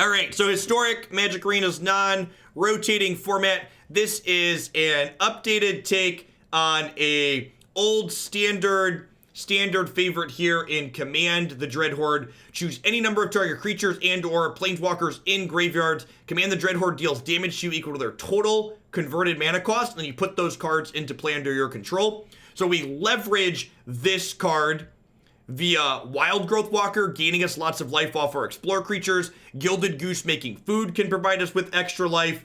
All right, so Historic Magic Arena's non-rotating format. This is an updated take on a old standard favorite here in Command the Dreadhorde. Choose any number of target creatures and or planeswalkers in graveyards. Command the Dreadhorde deals damage to you equal to their total converted mana cost, and then you put those cards into play under your control. So we leverage this card via Wildgrowth Walker, gaining us lots of life off our Explorer creatures. Gilded Goose making food can provide us with extra life.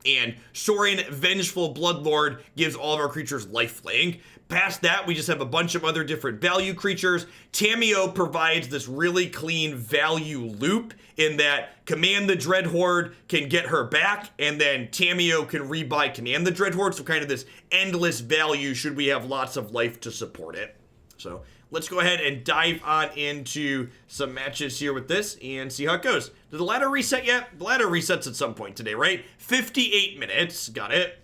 And Sorin, Vengeful Bloodlord, gives all of our creatures lifelink. Past that, we just have a bunch of other different value creatures. Tamiyo provides this really clean value loop in that Command the Dreadhorde can get her back, and then Tamiyo can rebuy Command the Dreadhorde, so kind of this endless value should we have lots of life to support it. So let's go ahead and dive on into some matches here with this and see how it goes. Did the ladder reset yet? The ladder resets at some point today, right? 58 minutes. Got it.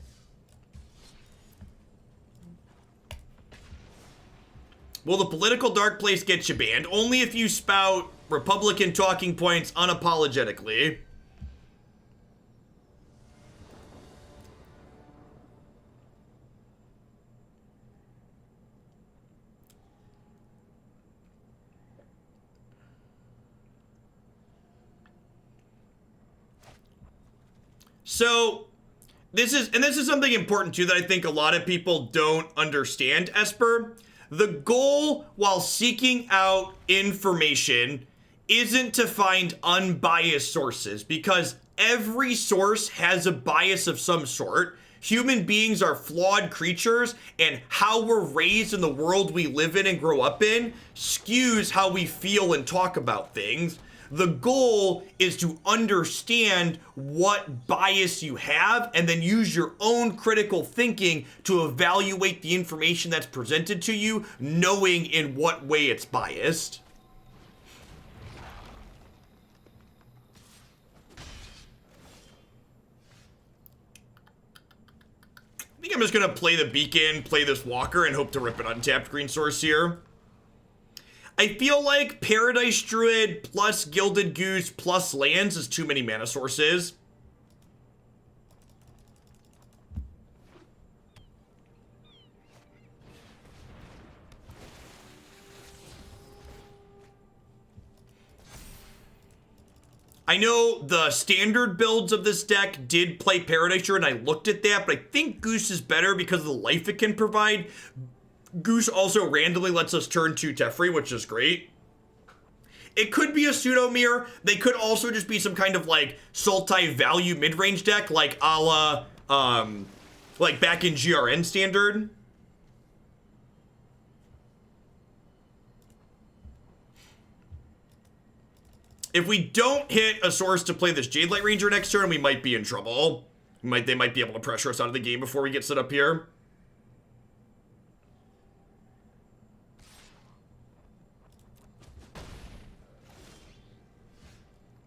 Will the political dark place get you banned? Only if you spout Republican talking points unapologetically. So, this is something important too that I think a lot of people don't understand, Esper. The goal while seeking out information isn't to find unbiased sources, because every source has a bias of some sort. Human beings are flawed creatures, and how we're raised in the world we live in and grow up in skews how we feel and talk about things. The goal is to understand what bias you have and then use your own critical thinking to evaluate the information that's presented to you, knowing in what way it's biased. I think I'm just going to play the Beacon, play this Walker, and hope to rip an untapped green source here. I feel like Paradise Druid plus Gilded Goose plus lands is too many mana sources. I know the standard builds of this deck did play Paradise Druid, and I looked at that, but I think Goose is better because of the life it can provide. Goose also randomly lets us turn to Teferi, which is great. It could be a pseudo mirror. They could also just be some kind of like Sultai value mid-range deck, like a la, like back in GRN standard. If we don't hit a source to play this Jadelight Ranger next turn, we might be in trouble. They might be able to pressure us out of the game before we get set up here.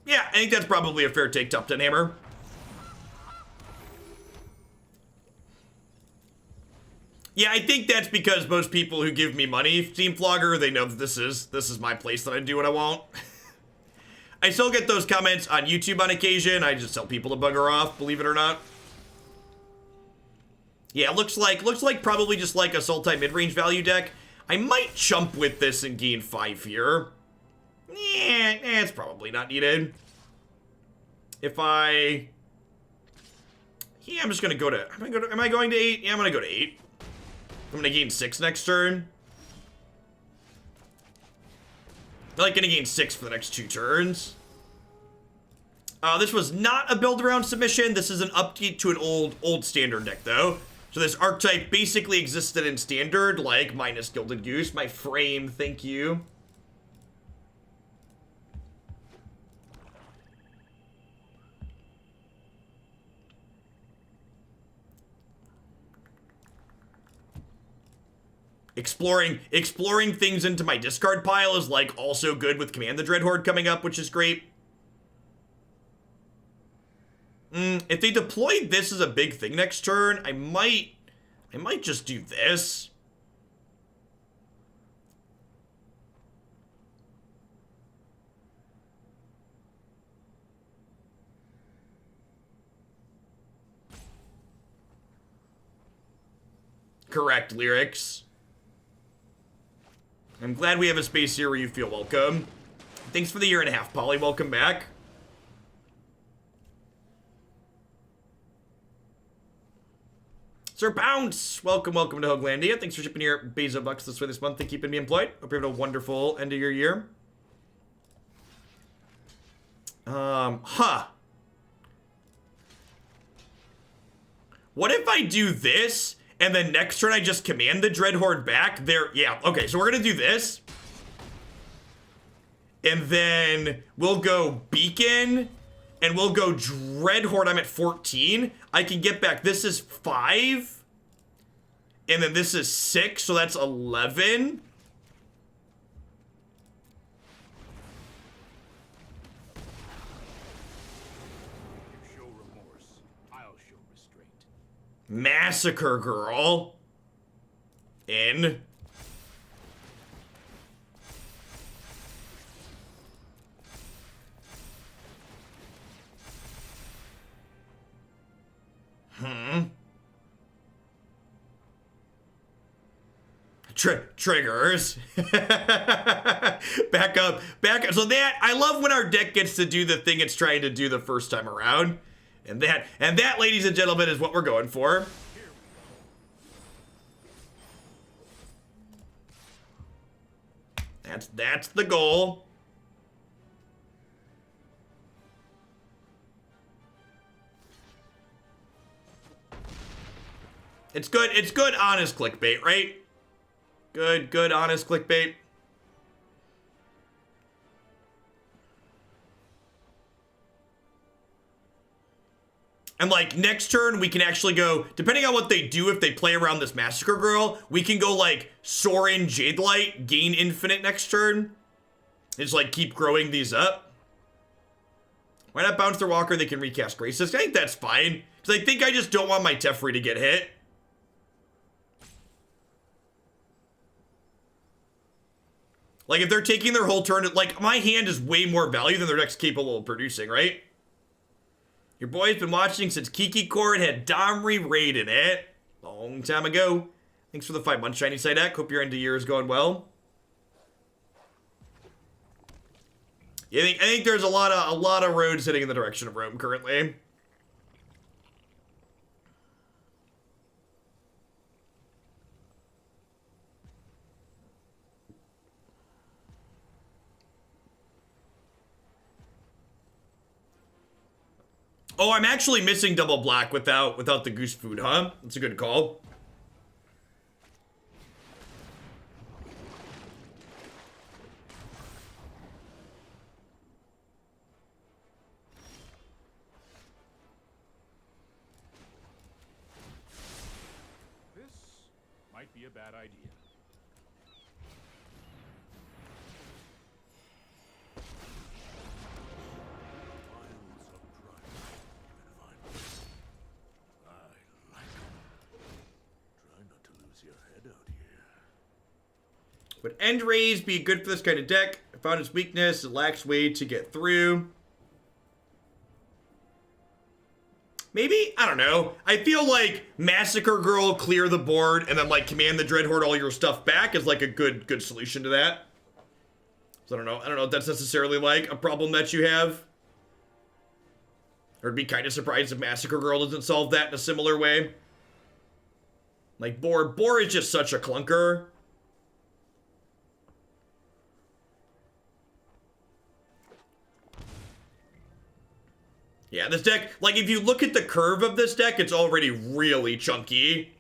Yeah, I think that's probably a fair take, Top 10 Hammer. Yeah, I think that's because most people who give me money, Team Flogger, they know that this is my place, that I do what I want. I still get those comments on YouTube on occasion. I just tell people to bugger off, believe it or not. Yeah, looks like probably just like a Sultai mid-range value deck. I might chump with this and gain 5 here. It's probably not needed. If I... Yeah, I'm just gonna go to... Am I going to 8? Yeah, I'm gonna go to 8. I'm gonna gain 6 next turn. I'm like gonna gain 6 for the next 2 turns. This was not a build around submission. This is an update to an old standard deck though. So this archetype basically existed in standard, like minus Gilded Goose. My frame, thank you. Exploring things into my discard pile is like also good with Command the Dreadhorde coming up, which is great. If they deploy this as a big thing next turn, I might just do this. correct lyrics. I'm glad we have a space here where you feel welcome. Thanks for the 1.5 years, Polly. Welcome back. Sir Bounce, welcome to Hoaglandia. Thanks for shipping your Bezo bucks this way this month and keeping me employed. Hope you're having a wonderful end of your year. What if I do this, and then next turn I just command the Dreadhorde back? Yeah, okay, so we're gonna do this. And then we'll go Beacon, and we'll go Dreadhorde. I'm at 14. I can get back, this is 5. And then this is 6, so that's 11. Massacre Girl. In. Triggers. Back up. So that, I love when our deck gets to do the thing it's trying to do the first time around. And that, ladies and gentlemen, is what we're going for. That's the goal. It's good honest clickbait, right? Good honest clickbait. And like next turn, we can actually go, depending on what they do, if they play around this Massacre Girl, we can go like Sorin, Jadelight, gain infinite next turn. Just like keep growing these up. Why not bounce their Walker? They can recast Graces. I think that's fine. Because I think I just don't want my Teferi to get hit. Like if they're taking their whole turn, like my hand is way more value than their deck's capable of producing, right? Your boy's been watching since Kiki Court had Domri Raid in it. Long time ago. Thanks for the 5 months, Shiny Side Deck. Hope your end of year is going well. Yeah, I think there's a lot of roads heading in the direction of Rome currently. Oh, I'm actually missing double black without the goose food, huh? That's a good call. This might be a bad idea. Would end raise be good for this kind of deck? I found its weakness. It lacks way to get through. Maybe? I don't know. I feel like Massacre Girl, clear the board, and then like Command the Dreadhorde all your stuff back is like a good solution to that. So I don't know if that's necessarily like a problem that you have. Or I'd be kind of surprised if Massacre Girl doesn't solve that in a similar way. Like Boar is just such a clunker. Yeah, this deck, like if you look at the curve of this deck, it's already really chunky.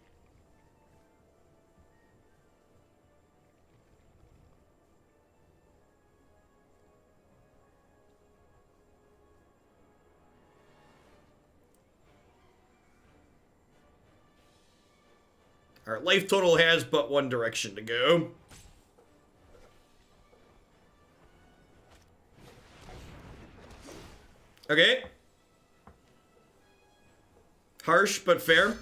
Our life total has but one direction to go. Okay. Harsh, but fair.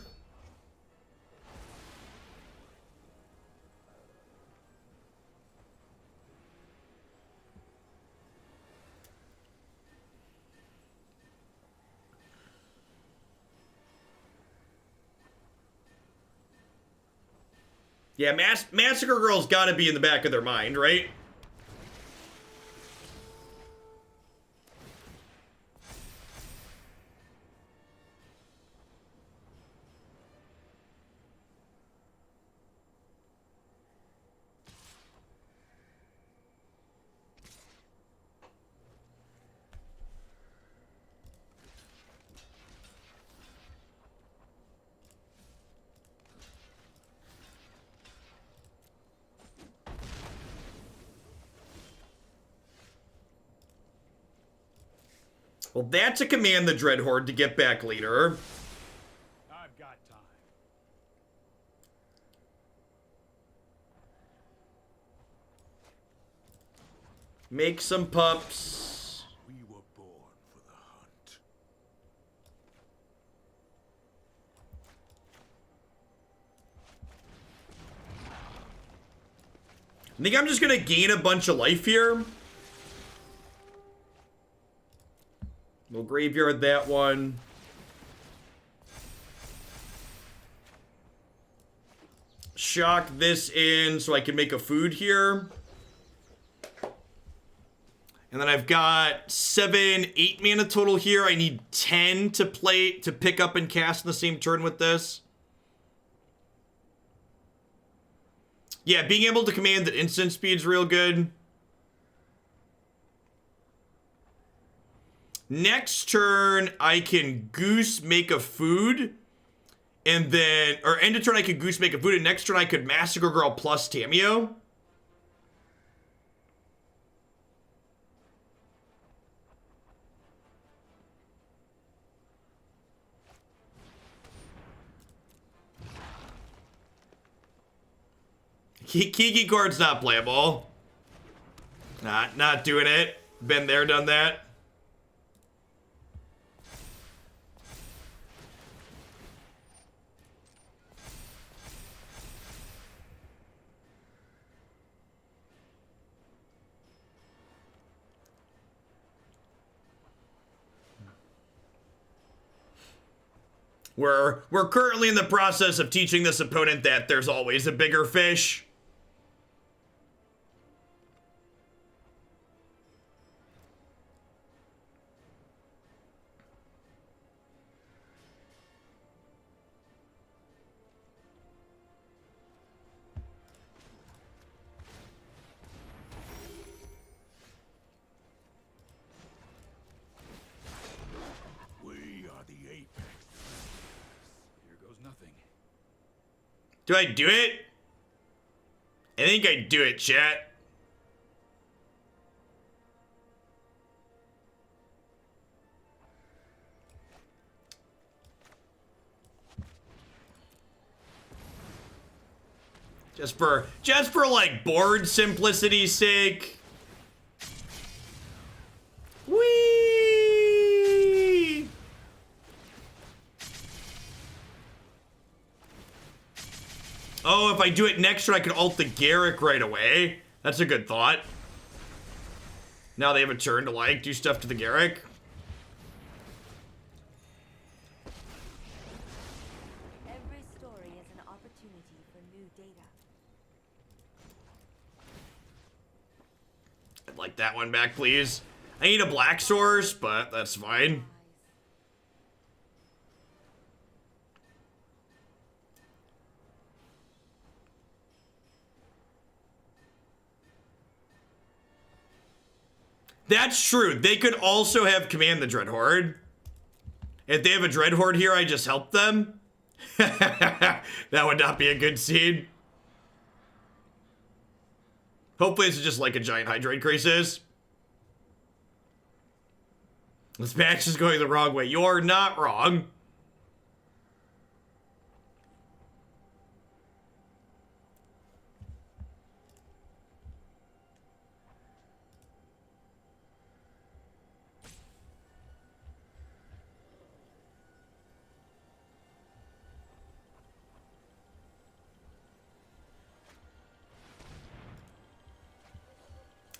Yeah, Massacre Girl's gotta be in the back of their mind, right? Well, that's a Command the Dreadhorde to get back later. I've got time. Make some pups. We were born for the hunt. I think I'm just gonna gain a bunch of life here. We'll graveyard that one. Shock this in so I can make a food here. And then I've got 7, 8 mana total here. I need 10 to pick up and cast in the same turn with this. Yeah, being able to command at instant speed is real good. Next turn, I can Goose make a food. And then, or end of turn, I could Goose make a food. And next turn, I could Massacre Girl plus Tamiyo. Kiki card's not playable. Not doing it. Been there, done that. We're currently in the process of teaching this opponent that there's always a bigger fish. Do I do it? I think I do it, chat. Just for like board simplicity's sake. Whee! Oh, if I do it next turn, I can ult the Garruk right away. That's a good thought. Now they have a turn to, like, do stuff to the Garruk. Every story is an opportunity for new data. I'd like that one back, please. I need a black source, but that's fine. That's true. They could also have Command the Dreadhorde. If they have a Dreadhorde here, I just help them. That would not be a good scene. Hopefully it's just like a giant Hydrate Crisis. This match is going the wrong way. You're not wrong.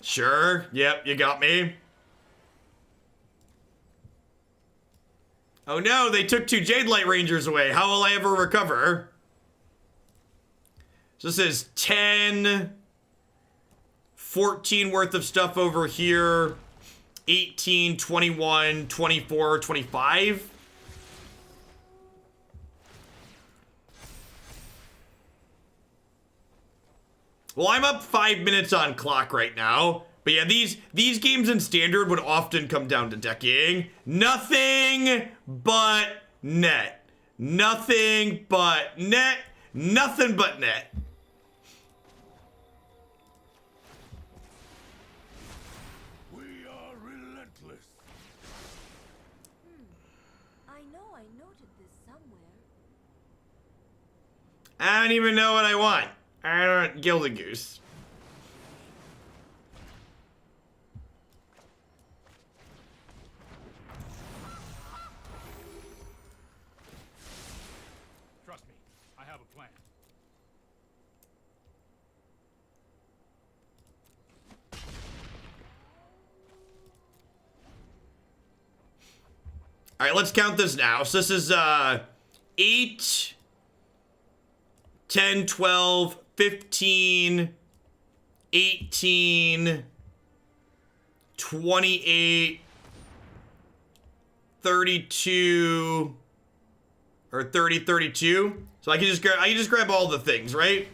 Sure. Yep, you got me. Oh no, they took 2 Jadelight Rangers away. How will I ever recover? So this is 10, 14 worth of stuff over here. 18, 21, 24, 25. Well, I'm up 5 minutes on clock right now. But yeah, these games in standard would often come down to decking. Nothing but net. Nothing but net. Nothing but net. We are relentless. I know I noted this somewhere. I don't even know what I want. I don't Gilded Goose. Trust me, I have a plan. All right, let's count this now. So this is 8, 10, 12, 15, 18, 28, 32, or 30, 32. So I can just grab all the things, right?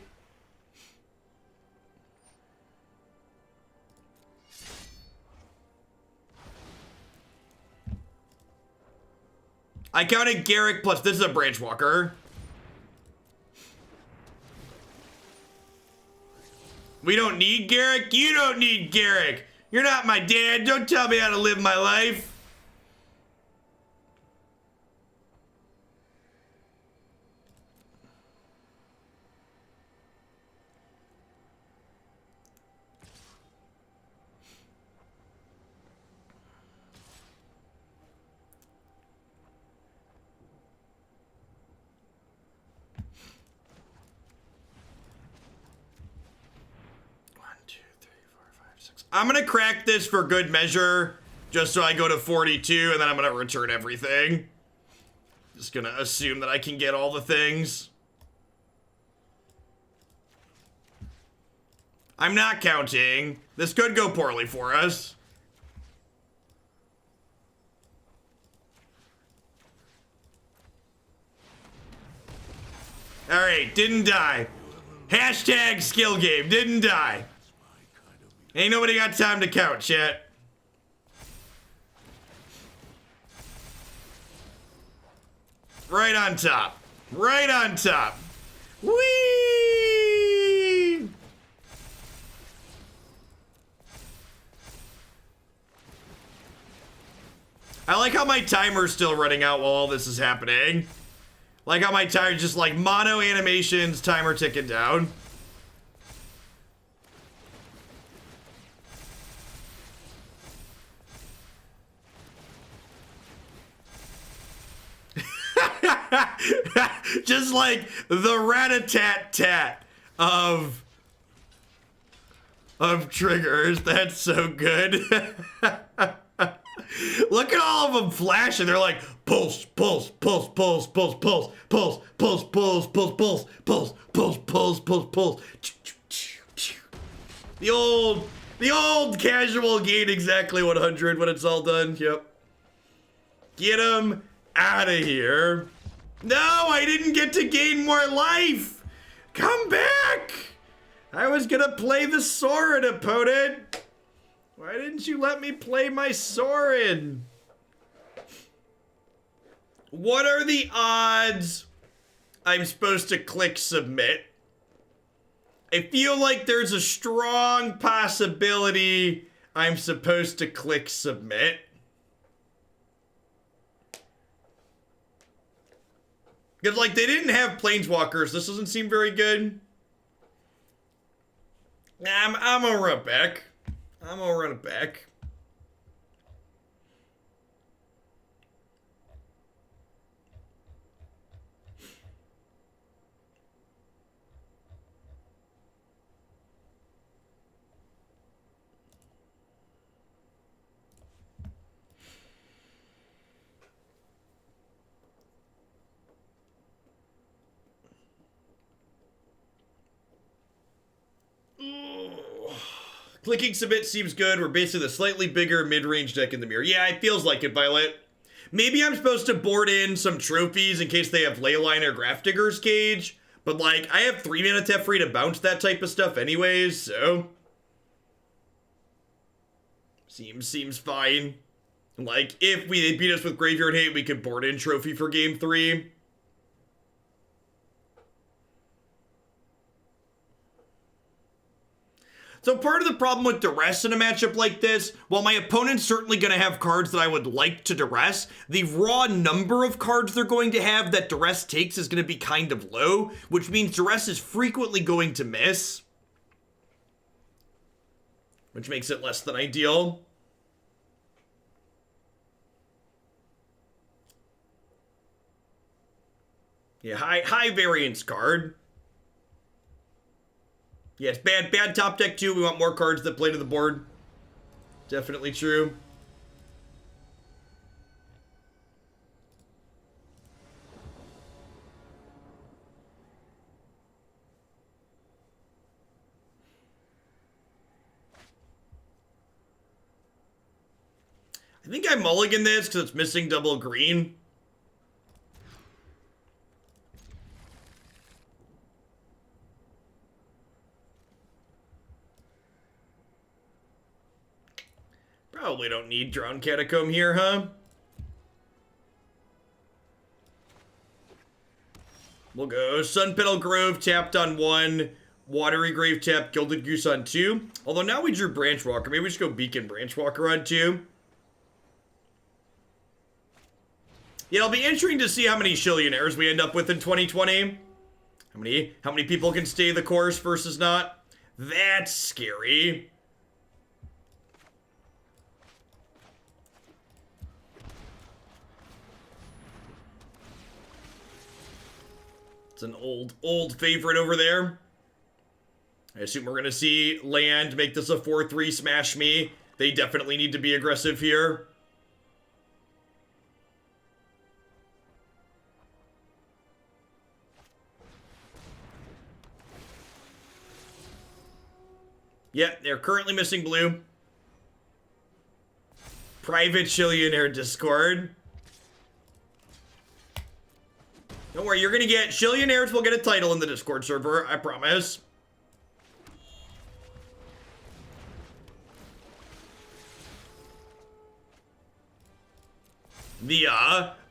I counted Garruk plus this is a Branchwalker. We don't need Garruk. You don't need Garruk. You're not my dad. Don't tell me how to live my life. I'm gonna crack this for good measure, just so I go to 42, and then I'm gonna return everything. Just gonna assume that I can get all the things. I'm not counting. This could go poorly for us. Alright, didn't die. Hashtag skill game, didn't die. Ain't nobody got time to count, chat. Right on top. Right on top. Whee! I like how my timer's still running out while all this is happening. Like how my timer just like mono animations, timer ticking down. Just like the rat-a-tat-tat of triggers. That's so good. Look at all of them flashing. They're like pulse, pulse, pulse, pulse, pulse, pulse, pulse, pulse, pulse, pulse, pulse, pulse, pulse, pulse, pulse, pulse. The old casual gain exactly 100 when it's all done. Yep. Get him out of here. No, I didn't get to gain more life. Come back. I was gonna play the Sorin opponent. Why didn't you let me play my Sorin? What are the odds I'm supposed to click submit? I feel like there's a strong possibility I'm supposed to click submit. Because, like, they didn't have Planeswalkers. This doesn't seem very good. I'm gonna run it back. I'm gonna run it back. Clicking Submit seems good. We're basically the slightly bigger mid-range deck in the mirror. Yeah, it feels like it, Violet. Maybe I'm supposed to board in some trophies in case they have Leyline or Grafdigger's Cage. But, like, I have 3 mana Teferi to bounce that type of stuff anyways, so... Seems fine. Like, if they beat us with Graveyard Hate, we could board in Trophy for Game 3. So part of the problem with Duress in a matchup like this, while my opponent's certainly going to have cards that I would like to Duress, the raw number of cards they're going to have that Duress takes is going to be kind of low, which means Duress is frequently going to miss, which makes it less than ideal. Yeah, high variance card. Yeah, it's bad top deck too. We want more cards that play to the board. Definitely true. I think I mulligan this because it's missing double green. Probably don't need Drowned Catacomb here, huh? We'll go Sunpetal Grove tapped on 1, Watery Grave tapped, Gilded Goose on 2. Although now we drew Branchwalker. Maybe we should go Beacon Branchwalker on 2. Yeah, it'll be interesting to see how many Shillionaires we end up with in 2020. How many people can stay the course versus not. That's scary. It's an old favorite over there. I assume we're going to see land make this a 4-3 smash me. They definitely need to be aggressive here. Yeah, they're currently missing blue. Private Shillionaire Discord. Don't worry, you're gonna get Shillionaires will get a title in the Discord server, I promise. The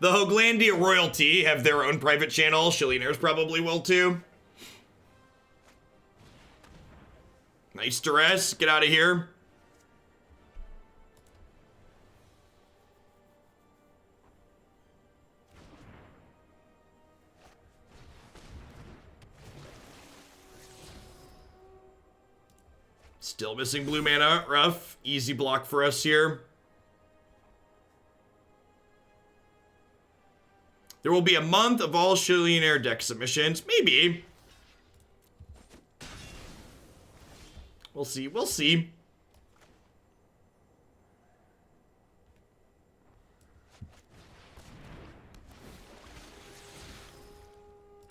Hoaglandia royalty have their own private channel. Shillionaires probably will too. Nice Duress, get out of here. Still missing blue mana, rough. Easy block for us here. There will be a month of all Shillionaire deck submissions. Maybe. We'll see, we'll see.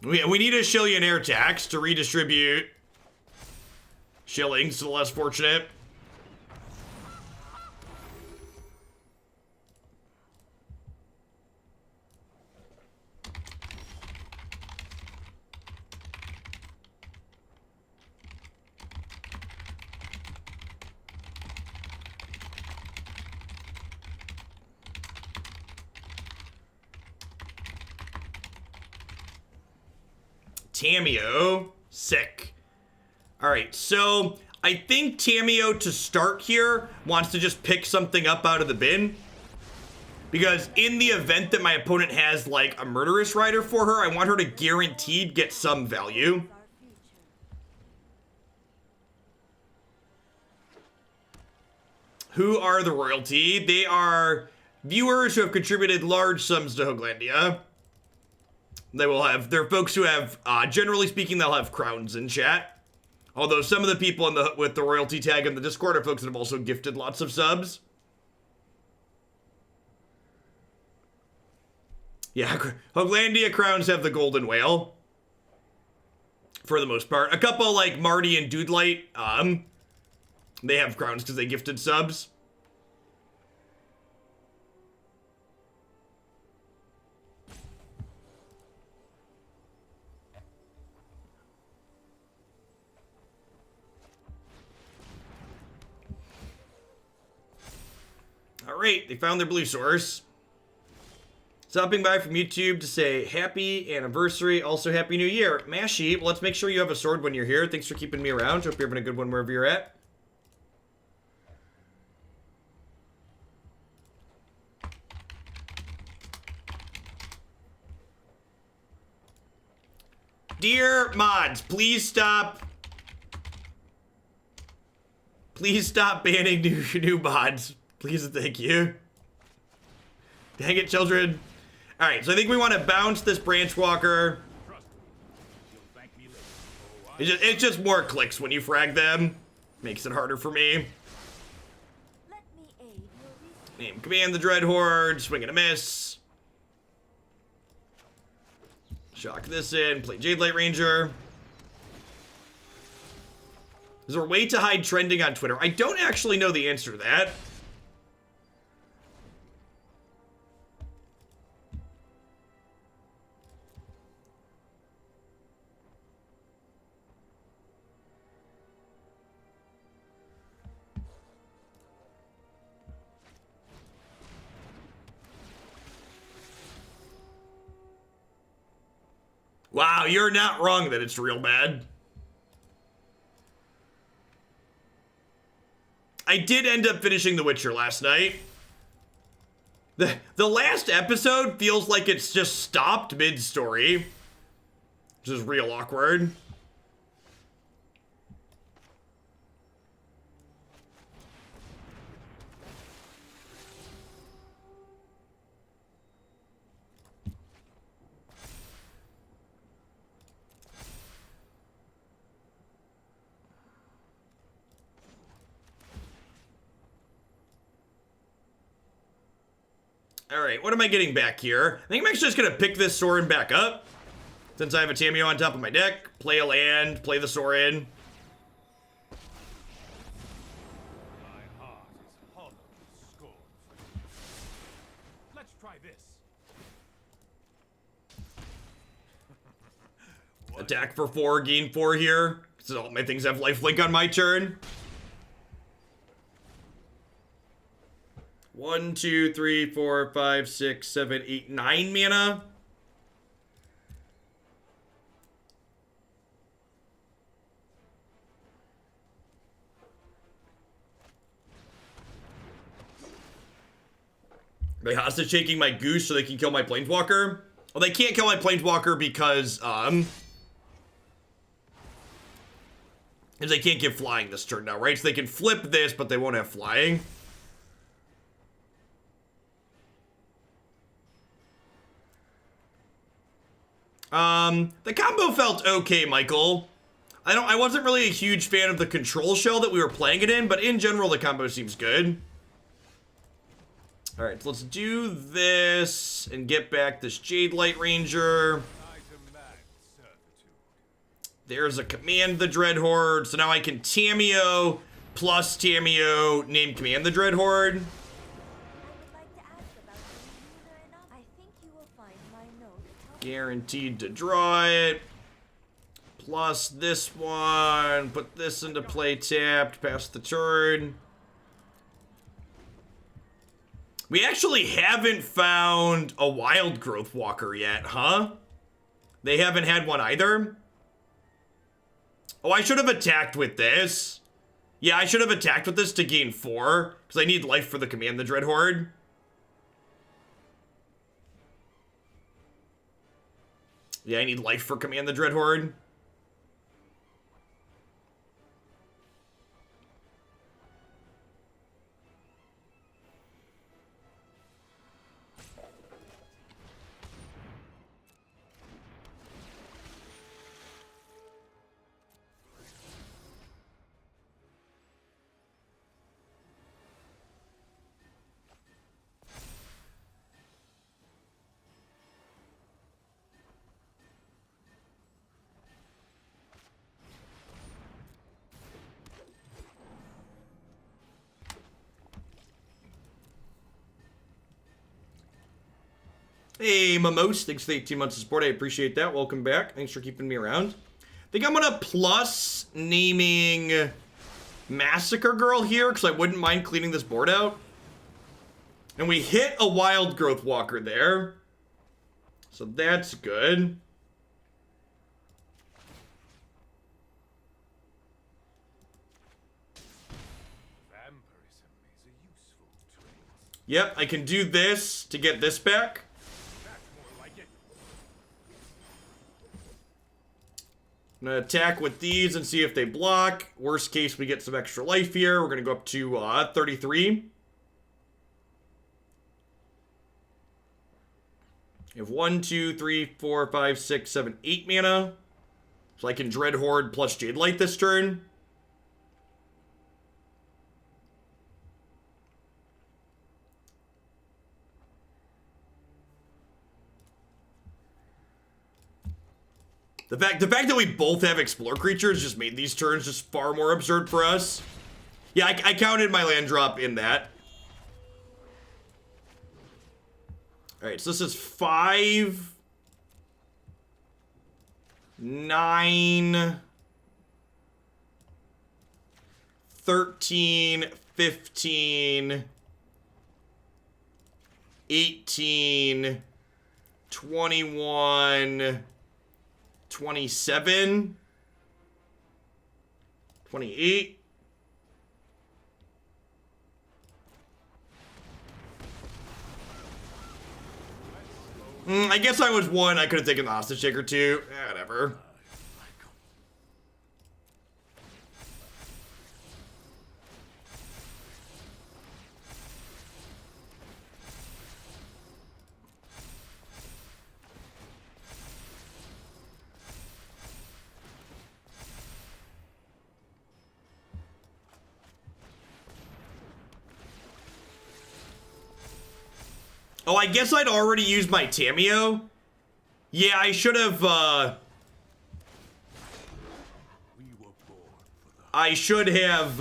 We need a Shillionaire tax to redistribute shillings to the less fortunate. Tamiyo, sick. All right, so I think Tamiyo to start here wants to just pick something up out of the bin. Because in the event that my opponent has like a Murderous Rider for her, I want her to guaranteed get some value. Who are the royalty? They are viewers who have contributed large sums to Hoaglandia. They will have, they're folks who have, generally speaking, they'll have crowns in chat. Although some of the people with the royalty tag in the Discord are folks that have also gifted lots of subs. Yeah, Hoaglandia crowns have the golden whale. For the most part. A couple like Marty and Dudelight, They have crowns because they gifted subs. All right, they found their blue source. Stopping by from YouTube to say happy anniversary, also happy new year. Mashy, let's make sure you have a sword when you're here. Thanks for keeping me around. Hope you're having a good one wherever you're at. Dear mods, please stop. Please stop banning new mods. Please and thank you. Dang it, children. All right, so I think we want to bounce this Branchwalker. It's just more clicks when you frag them. Makes it harder for me. Let me aid your Name Command the Dreadhorde, swing and a miss. Shock this in, play Jadelight Ranger. Is there a way to hide trending on Twitter? I don't actually know the answer to that. Wow, you're not wrong that it's real bad. I did end up finishing The Witcher last night. The last episode feels like it's just stopped mid-story, which is real awkward. Alright, what am I getting back here? I think I'm actually just going to pick this Sorin back up. Since I have a Tamiyo on top of my deck. Play a land, play the Sorin. My heart is hollow with scorn. Let's try this. Attack for 4, gain 4 here. So all my things have lifelink on my turn. 1, 2, 3, 4, 5, 6, 7, 8, 9 mana. Are they hostage taking my goose so they can kill my planeswalker? Well, they can't kill my planeswalker because they can't get flying this turn now, right? So they can flip this, but they won't have flying. The combo felt okay, Michael. I wasn't really a huge fan of the control shell that we were playing it in, but in general, the combo seems good. All right, so let's do this and get back this Jadelight Ranger. There's a Command the Dreadhorde, so now I can Tamiyo plus Tamiyo name Command the Dreadhorde. Guaranteed to draw it. Plus this one. Put this into play tapped. Pass the turn. We actually haven't found a Wildgrowth Walker yet, huh? They haven't had one either? Oh, I should have attacked with this. Yeah, I should have attacked with this to gain 4. Because I need life for the Command the Dreadhorde. Yeah, I need life for Command the Dreadhorde. Hey, Mamos, thanks for the 18 months of support. I appreciate that. Welcome back. Thanks for keeping me around. I think I'm gonna plus naming Massacre Girl here, because I wouldn't mind cleaning this board out. And we hit a Wildgrowth Walker there. So that's good. Vampirism is a useful trait. Yep, I can do this to get this back. That's more like it. I'm gonna attack with these and see if they block. Worst case, we get some extra life here. We're gonna go up to 33. You have 1, 2, 3, 4, 5, 6, 7, 8 mana. So I can Dreadhorde plus Jadelight this turn. The fact that we both have Explore creatures just made these turns just far more absurd for us. Yeah, I counted my land drop in that. Alright, so this is 5, 9, 13, 15, 18, 21, 27, 28. I guess I was 1. I could have taken the hostage taker too. Whatever. Oh, I guess I'd already used my Tamiyo. Yeah, I should have, I should have,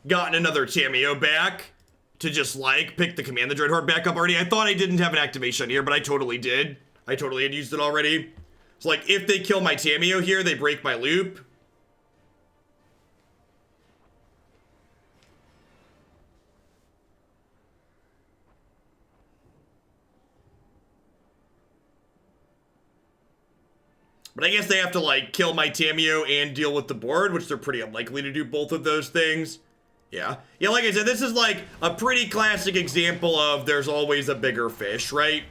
gotten another Tamiyo back to just, like, pick the Command the Dreadhorde back up already. I thought I didn't have an activation here, but I totally did. I totally had used it already. So, like, if they kill my Tamiyo here, they break my loop. But I guess they have to, like, kill my Tamiyo and deal with the board, which they're pretty unlikely to do both of those things. Yeah. Yeah, like I said, this is, like, a pretty classic example of there's always a bigger fish, right?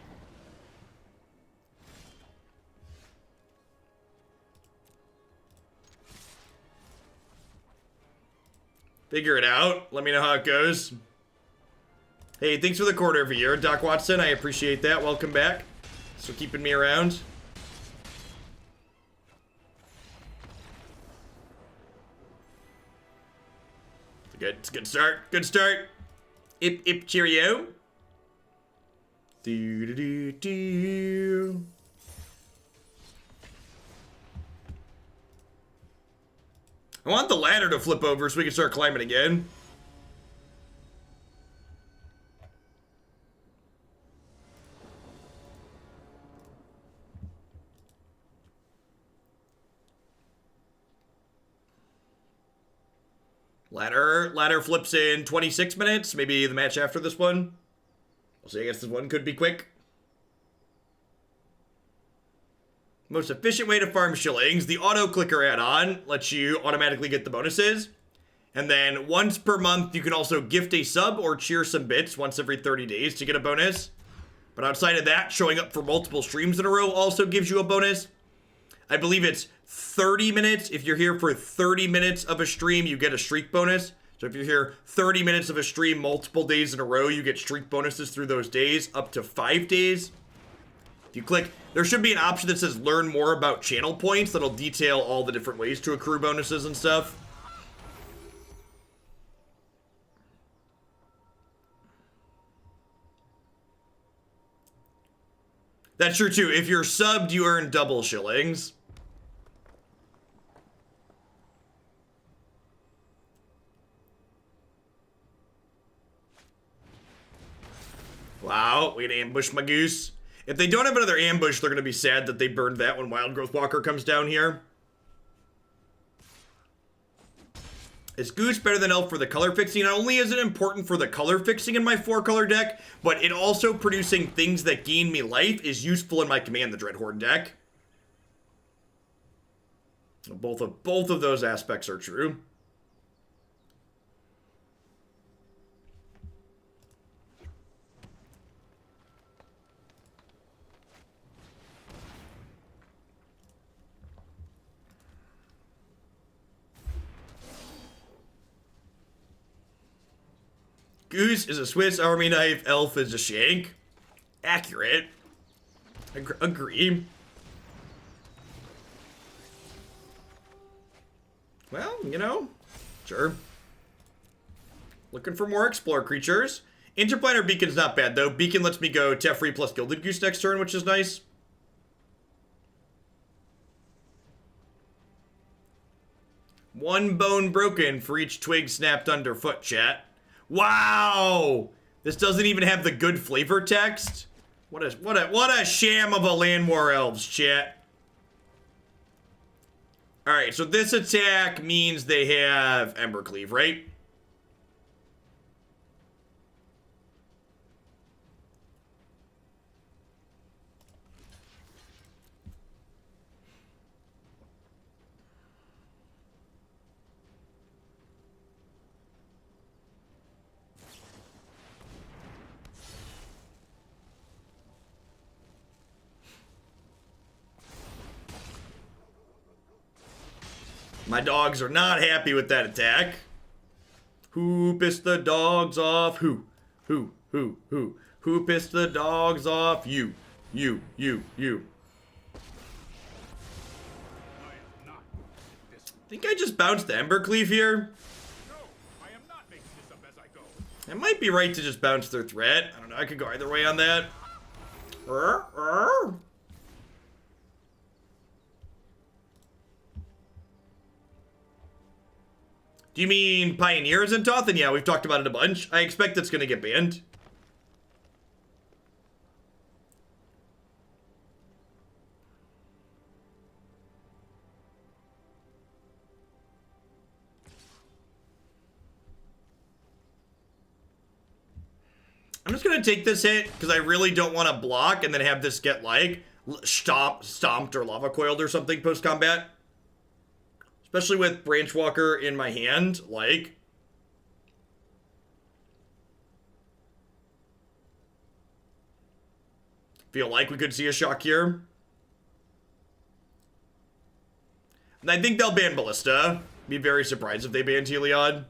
Figure it out. Let me know how it goes. Hey, thanks for the quarter of a year, Doc Watson. I appreciate that. Welcome back. Thanks for keeping me around. It's a good start. Good start. Ip cheerio. Do do do do. I want the ladder to flip over so we can start climbing again. Ladder flips in 26 minutes. Maybe the match after this one. We'll see. I guess this one could be quick. Most efficient way to farm shillings. The auto clicker add-on lets you automatically get the bonuses. And then once per month, you can also gift a sub or cheer some bits once every 30 days to get a bonus. But outside of that, showing up for multiple streams in a row also gives you a bonus. I believe it's 30 minutes. If you're here for 30 minutes of a stream, you get a streak bonus. So if you're here 30 minutes of a stream multiple days in a row, you get streak bonuses through those days, up to 5 days. If you click, there should be an option that says learn more about channel points that'll detail all the different ways to accrue bonuses and stuff. That's true too. If you're subbed, you earn double shillings. Wow, way to ambush my goose. If they don't have another ambush, they're going to be sad that they burned that when Wildgrowth Walker comes down here. Is Goose better than Elf for the color fixing? Not only is it important for the color fixing in my 4-color deck, but it also producing things that gain me life is useful in my Command the Dreadhorde deck. Both of those aspects are true. Goose is a Swiss Army knife, Elf is a shank. Accurate. Agree. Well, you know, sure. Looking for more Explore creatures. Interplanar Beacon's not bad, though. Beacon lets me go Teferi plus Gilded Goose next turn, which is nice. One bone broken for each twig snapped underfoot, chat. Wow! This doesn't even have the good flavor text. What a sham of a Land War Elves, chat. Alright, so this attack means they have Embercleave, right? My dogs are not happy with that attack. Who pissed the dogs off? Who? Who pissed the dogs off? You. I think I just bounced the Embercleave here. No, I am not making this up as I go. I might be right to just bounce their threat. I don't know, I could go either way on that. Do you mean Pioneers in Tothen? Yeah, we've talked about it a bunch. I expect it's going to get banned. I'm just going to take this hit because I really don't want to block and then have this get like stomped or lava coiled or something post-combat. Especially with Branchwalker in my hand, like. Feel like we could see a shock here. And I think they'll ban Ballista. Be very surprised if they ban Heliod.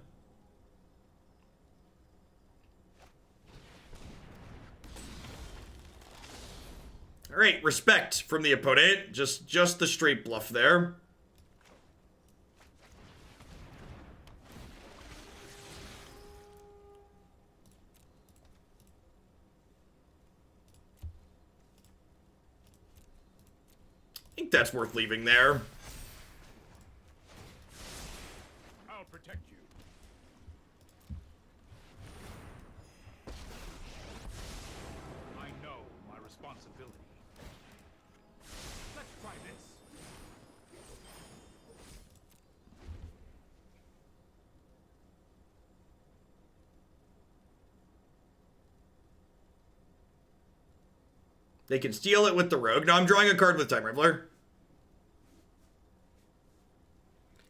Alright, respect from the opponent. Just the straight bluff there. I think that's worth leaving there. I'll protect you. I know my responsibility. Let's try this. They can steal it with the Rogue. No, I'm drawing a card with Time Raveler.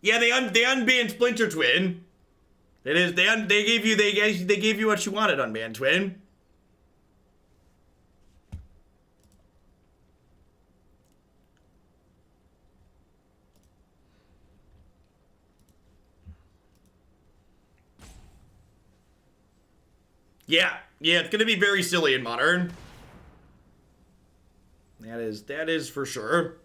Yeah, they unbanned Splinter Twin. It is they gave you what you wanted, Unbanned Twin. Yeah, it's gonna be very silly in Modern. That is for sure.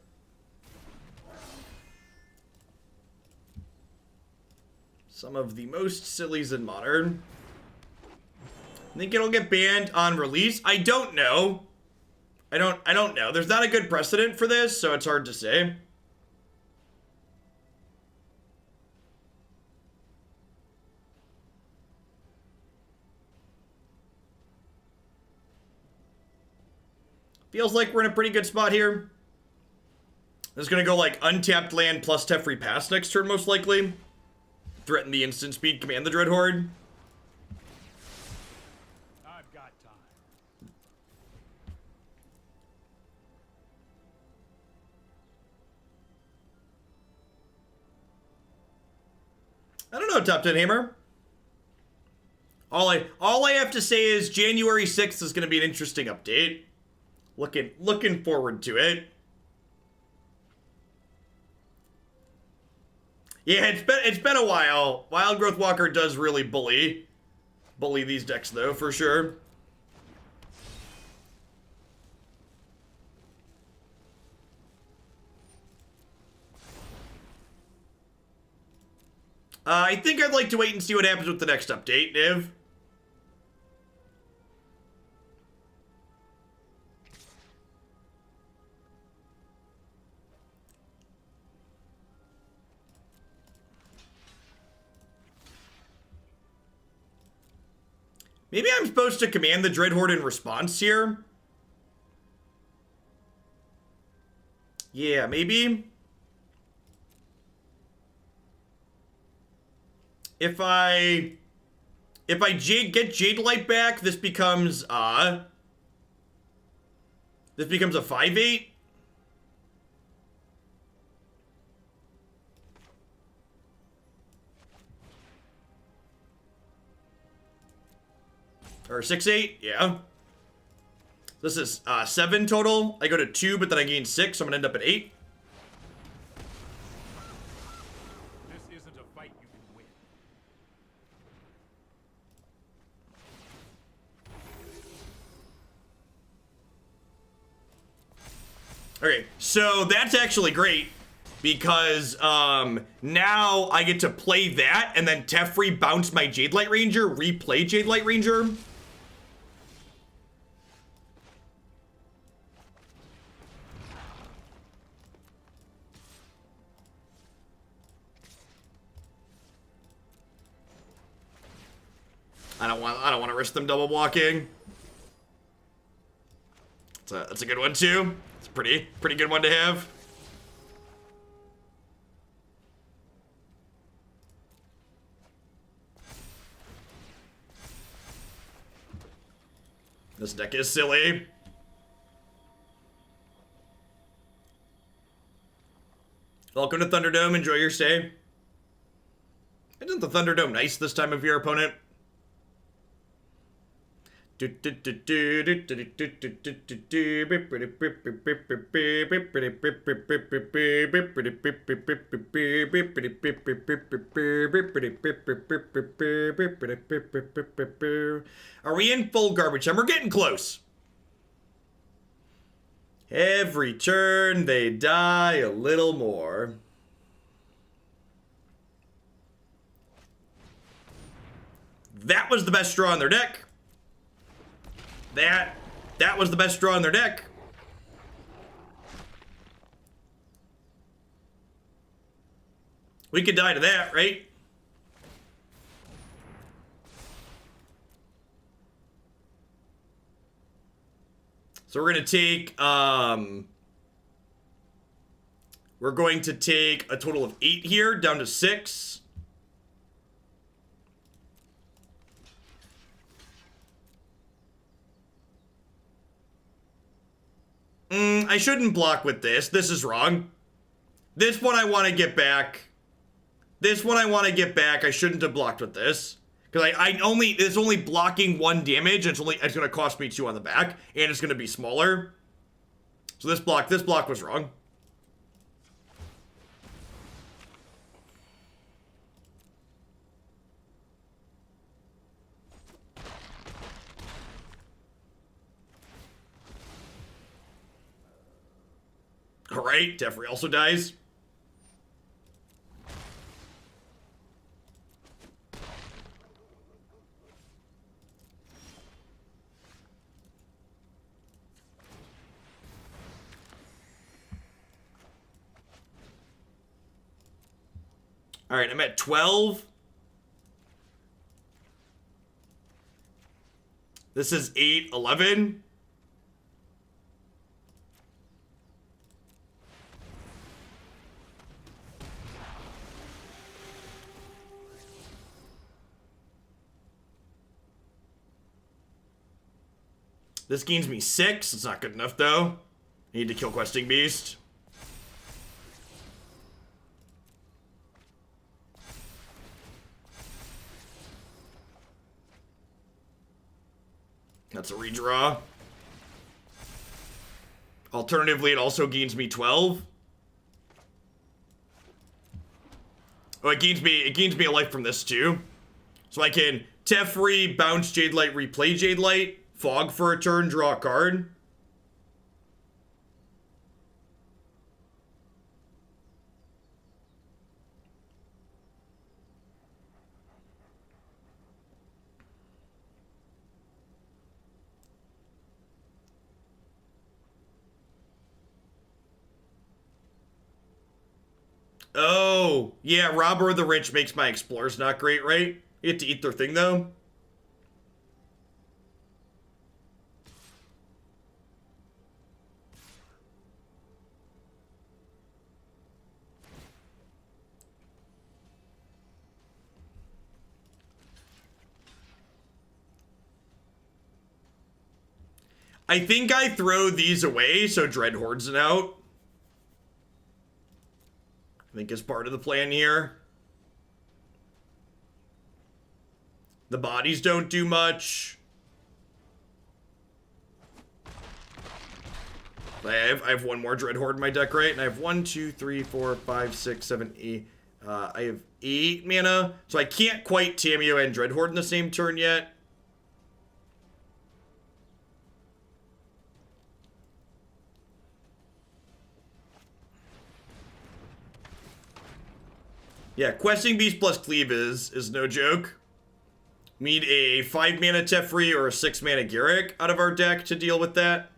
Some of the most sillies in Modern. I think it'll get banned on release. I don't know. I don't know. There's not a good precedent for this, so it's hard to say. Feels like we're in a pretty good spot here. This is going to go like untapped land plus Teferi Pass next turn, most likely. Threaten the instant speed Command the Dreadhorde. I've got time. I don't know, Top 10 Hammer. All I have to say is January 6th is going to be an interesting update. Looking forward to it. Yeah, it's been a while. Wildgrowth Walker does really bully these decks though, for sure. I think I'd like to wait and see what happens with the next update, Niv. Maybe I'm supposed to command the Dreadhorde in response here? Yeah, maybe. If I get Jadelight back, this becomes a 5/8. Or 6/8, yeah. This is 7 total. I go to 2, but then I gain 6, so I'm gonna end up at 8. This isn't a fight you can win. Okay, so that's actually great because now I get to play that and then Teferi bounce my Jadelight Ranger, replay Jadelight Ranger. I don't want to risk them double blocking. That's a good one too. It's a pretty good one to have. This deck is silly. Welcome to Thunderdome. Enjoy your stay. Isn't the Thunderdome nice this time of year, opponent? Are we in full garbage time? We're getting close. Every turn they die a little more. That was the best draw in their deck. That was the best draw in their deck. We could die to that, right? So we're going to take a total of 8 here, down to 6. I shouldn't block with this. This is wrong. This one I want to get back. I shouldn't have blocked with this. Because it's only blocking 1 damage, and it's gonna cost me 2 on the back, and it's gonna be smaller. So this block was wrong. Alright, Teferi also dies. Alright, I'm at 12. This is 8, 11. This gains me 6. It's not good enough, though. Need to kill Questing Beast. That's a redraw. Alternatively, it also gains me 12. Oh, it gains me a life from this too. So I can Teferi, bounce Jadelight, replay Jadelight, fog for a turn, draw a card. Oh, yeah, Robber of the Rich makes my Explorers not great, right? You get to eat their thing, though. I think I throw these away, so Dreadhorde's an out. I think is part of the plan here. The bodies don't do much. I have one more Dreadhorde in my deck, right? And I have 1, 2, 3, 4, 5, 6, 7, 8. I have 8 mana. So I can't quite Tamiyo and Dreadhorde in the same turn yet. Yeah, Questing Beast plus Cleave is no joke. We need a 5 mana Teferi or a 6 mana Garruk out of our deck to deal with that.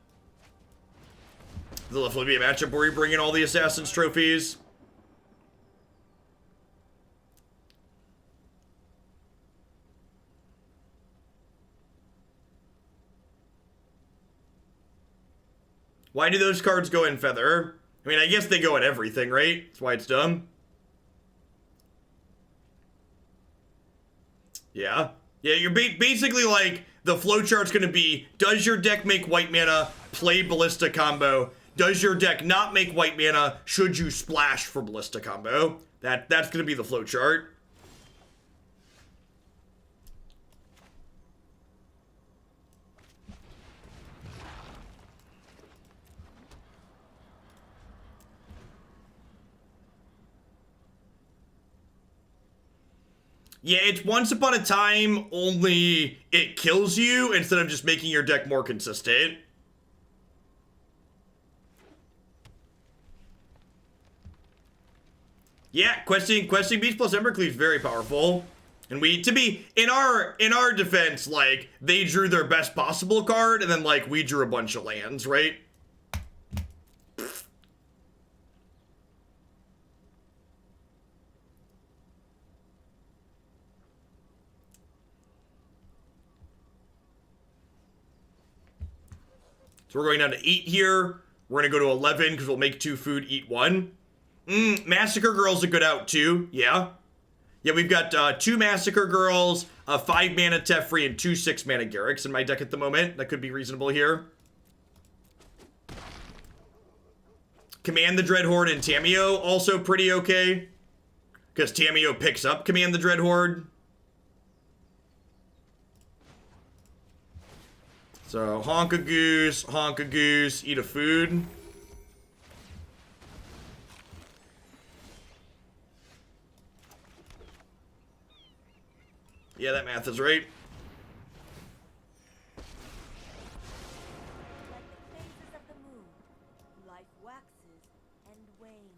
There'll definitely be a matchup where we bring in all the Assassin's trophies. Why do those cards go in Feather? I mean, I guess they go in everything, right? That's why it's dumb. Yeah. Yeah, you're basically like, the flowchart's gonna be, does your deck make white mana, play Ballista combo? Does your deck not make white mana, should you splash for Ballista combo? That's gonna be the flowchart. Yeah, it's once upon a time, only it kills you instead of just making your deck more consistent. Yeah, questing Beast plus Embercleave is very powerful. And in our defense, like, they drew their best possible card, and then, like, we drew a bunch of lands, right? So we're going down to 8 here. We're going to go to 11 because we'll make 2 food, eat 1. Massacre Girl's a good out too. Yeah. Yeah, we've got 2 Massacre Girls, a 5 mana Teferi, and 2 6 mana Garruks in my deck at the moment. That could be reasonable here. Command the Dreadhorde and Tamiyo also pretty okay. Because Tamiyo picks up Command the Dreadhorde. So, honk a goose, eat a food. Yeah, that math is right. Like the phases of the moon, life waxes and wanes.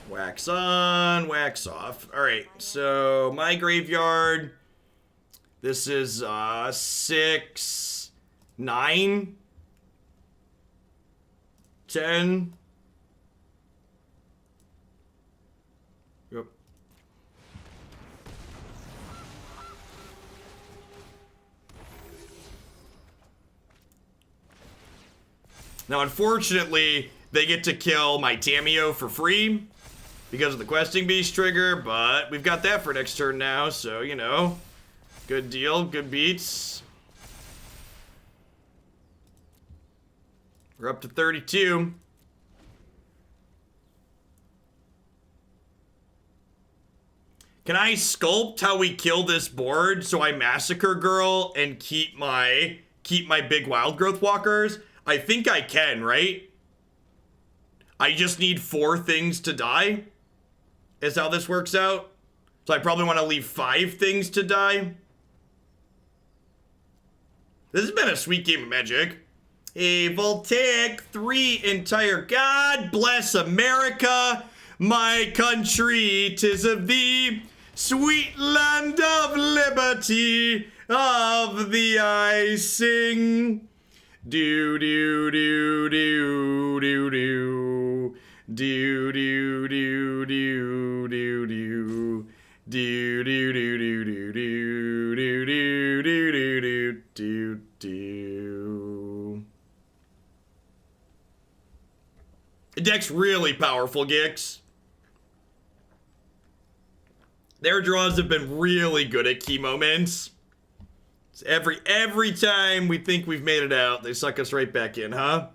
Wax on, wax off. Alright, so my graveyard. This is 6, 9, 10. Yep. Now, unfortunately, they get to kill my Tamiyo for free because of the Questing Beast trigger, but we've got that for next turn now, so, you know, good deal, good beats. We're up to 32. Can I sculpt how we kill this board so I Massacre Girl and keep my big Wildgrowth Walkers? I think I can, right? I just need 4 things to die, is how this works out. So I probably want to leave 5 things to die. This has been a sweet game of Magic. A voltaic 3 entire. God bless America, my country. 'Tis of thee, sweet land of liberty, of thee I sing. Do do do do do do do do do do do do. Do do do do do do do do do do do. The deck's really powerful, Gix. Their draws have been really good at key moments. So every time we think we've made it out, they suck us right back in, huh?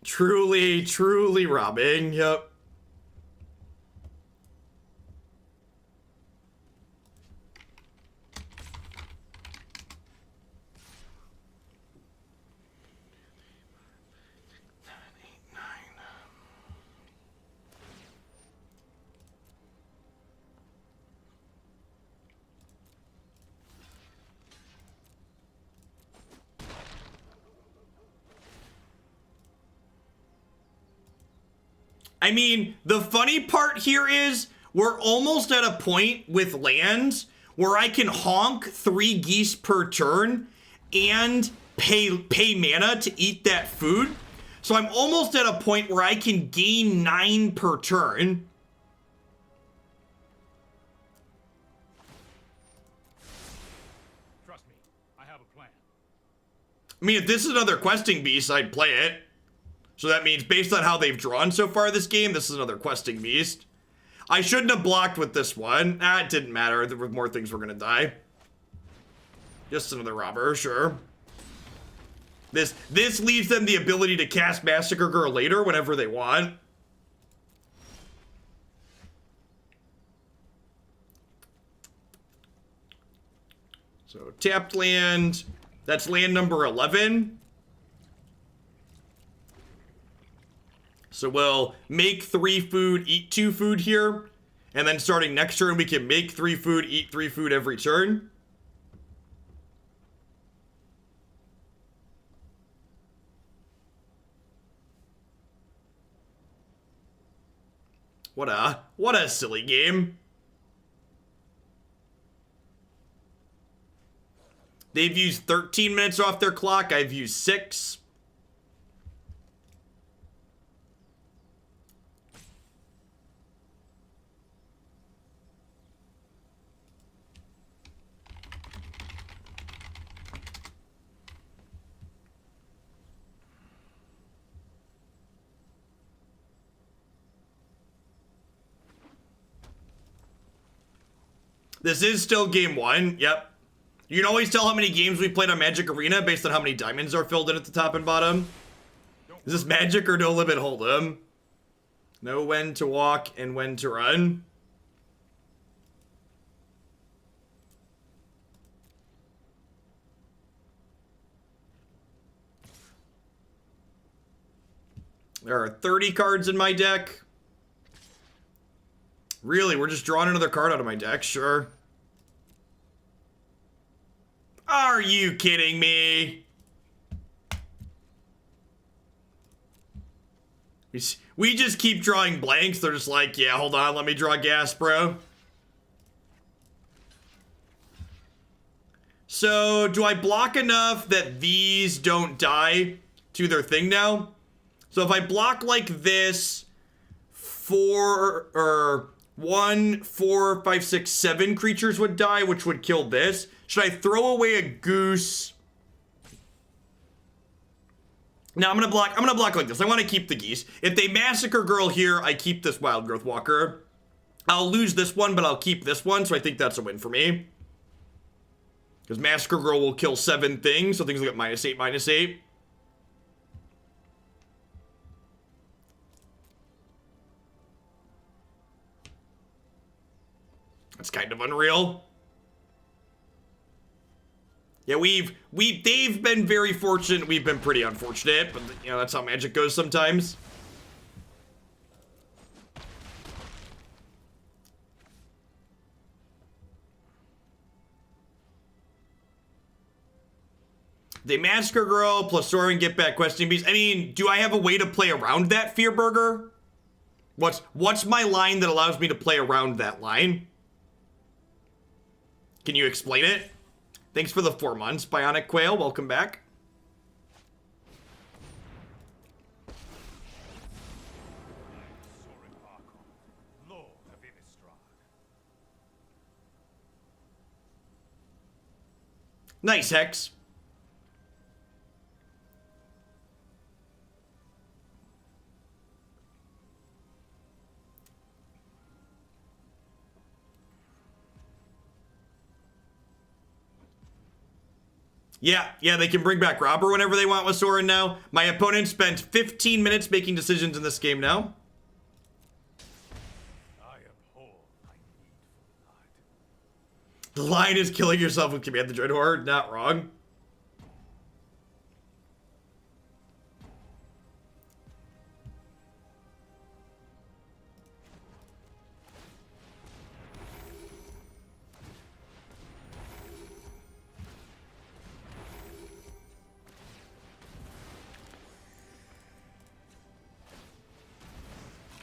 Truly, truly robbing. Yep. I mean, the funny part here is we're almost at a point with lands where I can honk 3 geese per turn and pay mana to eat that food. So I'm almost at a point where I can gain 9 per turn. Trust me, I have a plan. I mean, if this is another questing beast, I'd play it. So that means based on how they've drawn so far this game, this is another questing beast. I shouldn't have blocked with this one. It didn't matter. There were more things were gonna die. Just another robber, sure. This leaves them the ability to cast Massacre Girl later whenever they want. So tapped land. That's land number 11. So we'll make 3 food, eat 2 food here. And then starting next turn, we can make 3 food, eat 3 food every turn. What a silly game. They've used 13 minutes off their clock. I've used 6. This is still game 1. Yep. You can always tell how many games we played on Magic Arena based on how many diamonds are filled in at the top and bottom. Is this Magic or No Limit Hold'em? Know when to walk and when to run. There are 30 cards in my deck. Really, we're just drawing another card out of my deck, sure. Are you kidding me? We just keep drawing blanks. They're just like, yeah, hold on, let me draw gas, bro. So, do I block enough that these don't die to their thing now? So if I block like this, 1, 4, 5, 6, 7 creatures would die, which would kill this. Should I throw away a goose? No, I'm gonna block like this. I want to keep the geese. If they Massacre Girl here, I keep this Wildgrowth Walker. I'll lose this one, but I'll keep this one, so I think that's a win for me. Because Massacre Girl will kill 7 things, so things will get -8, -8. That's kind of unreal. Yeah, they've been very fortunate. We've been pretty unfortunate, but you know, that's how Magic goes sometimes. They Massacre Girl plus Sorin get back questing beast. I mean, do I have a way to play around that, Fearburger? What's my line that allows me to play around that line? Can you explain it? Thanks for the 4 months, Bionic Quail. Welcome back. Sorin Archon, Lord of Innistrad. Nice, Hex. Yeah, they can bring back Robber whenever they want with Sorin now. My opponent spent 15 minutes making decisions in this game now. I abhor my need for blood. The line is killing yourself with Command the Dreadhorde. Not wrong.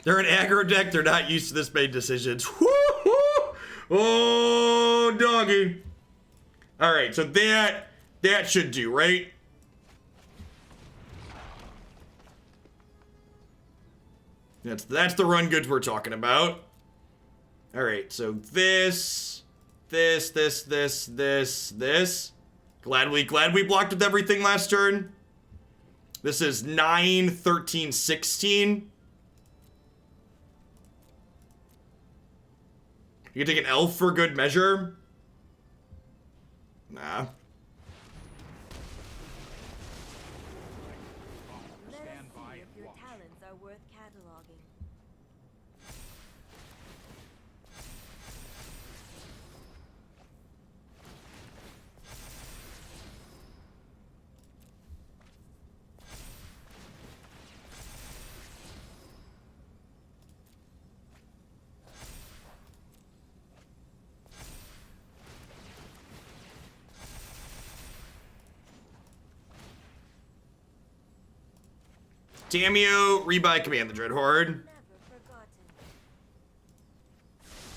They're an aggro deck. They're not used to this made decisions. Woo-hoo! Oh, doggy. All right, so that should do, right? That's the run goods we're talking about. All right, so this. Glad we blocked with everything last turn. This is 9, 13, 16. You can take an elf for good measure? Nah. Let us see if your talents are worth cataloging. Tamiyo, rebuy Command the Dreadhorde. Never forgotten.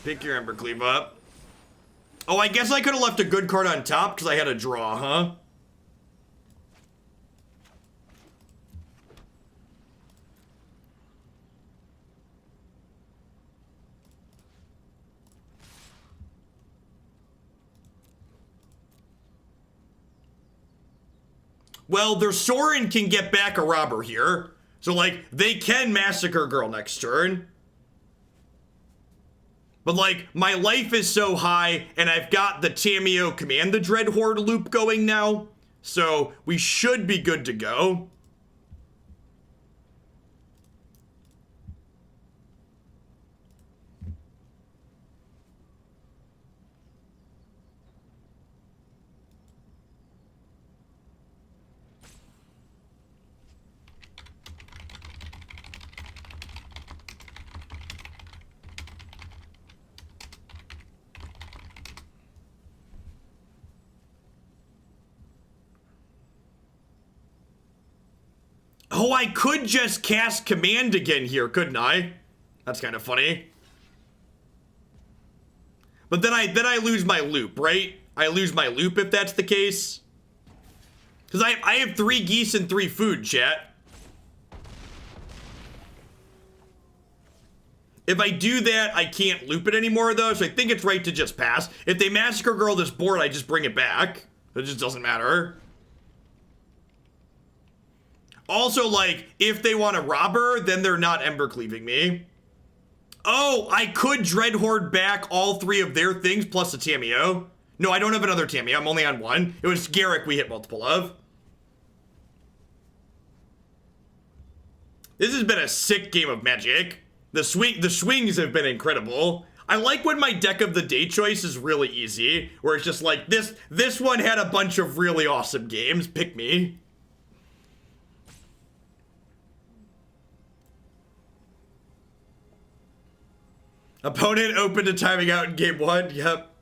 Pick your Embercleave up. Oh, I guess I could have left a good card on top because I had a draw, huh? Well, their Sorin can get back a Robber here. So, like, they can Massacre Girl next turn. But, like, my life is so high, and I've got the Tamiyo Command the Dreadhorde loop going now. So, we should be good to go. Oh, I could just cast Command again here, couldn't I? That's kind of funny. But then I lose my loop, right? I lose my loop if that's the case. Because I have 3 geese and 3 food, chat. If I do that, I can't loop it anymore, though, so I think it's right to just pass. If they Massacre Girl this board, I just bring it back. It just doesn't matter. Also, like, if they want a Robber, then they're not Embercleaving me. Oh, I could Dreadhorde back all 3 of their things plus a Tamiyo. No, I don't have another Tamiyo. I'm only on 1. It was Garruk we hit multiple of. This has been a sick game of Magic. The swings have been incredible. I like when my deck of the day choice is really easy, where it's just like, this one had a bunch of really awesome games, pick me. Opponent open to timing out in game 1, yep.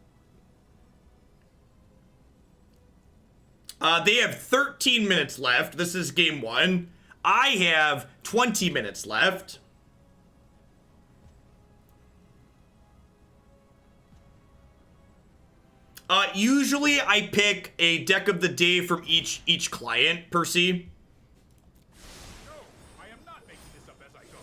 They have 13 minutes left, this is game 1. I have 20 minutes left. Usually I pick a deck of the day from each client, Percy. No, I am not making this up as I go.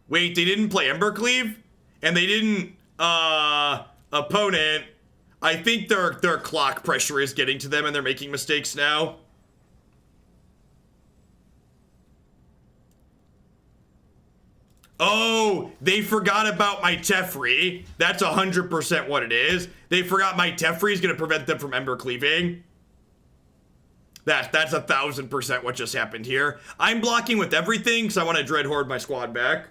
Wait, they didn't play Embercleave? And they didn't, opponent. I think their clock pressure is getting to them and they're making mistakes now. Oh, they forgot about my Teferi. That's 100% what it is. They forgot my Teferi is going to prevent them from Ember Cleaving. That's 1000% what just happened here. I'm blocking with everything because I want to Dreadhorde my squad back.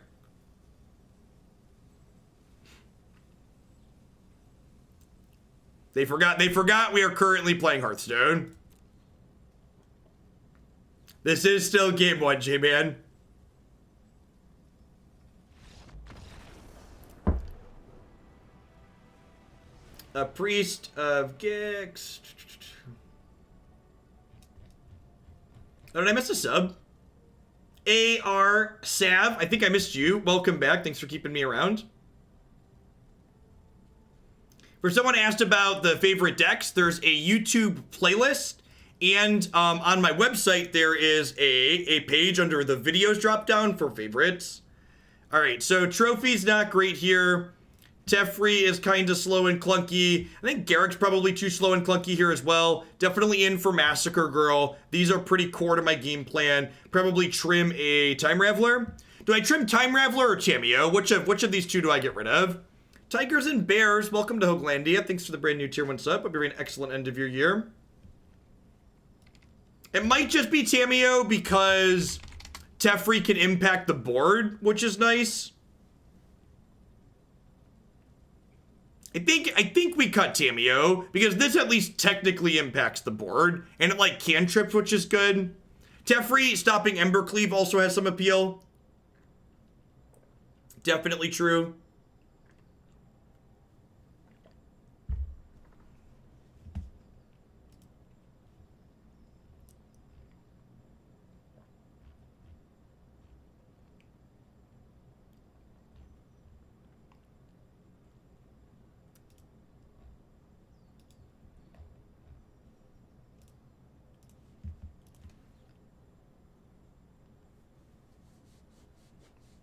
They forgot we are currently playing Hearthstone. This is still game 1, J-Man. A Priest of Gix. Oh, did I miss a sub? A.R. Sav, I think I missed you. Welcome back. Thanks for keeping me around. For someone asked about the favorite decks, there's a YouTube playlist. And on my website, there is a page under the videos drop down for favorites. All right, so trophy's not great here. Teferi is kind of slow and clunky. I think Garruk's probably too slow and clunky here as well. Definitely in for Massacre Girl. These are pretty core to my game plan. Probably trim a Time Raveler. Do I trim Time Raveler or Tamiyo? Which of these two do I get rid of? Tigers and Bears, welcome to Hoaglandia. Thanks for the brand new tier 1 sub. Hope you're having an excellent end of your year. It might just be Tamiyo because Teferi can impact the board, which is nice. I think we cut Tamiyo because this at least technically impacts the board and it like cantrips, which is good. Teferi stopping Embercleave also has some appeal. Definitely true.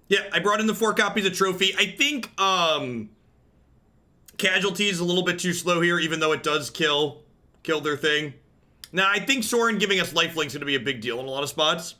Yeah, I brought in the 4 copies of Trophy. I think Casualties is a little bit too slow here, even though it does kill their thing. Now, I think Sorin giving us lifelink is going to be a big deal in a lot of spots.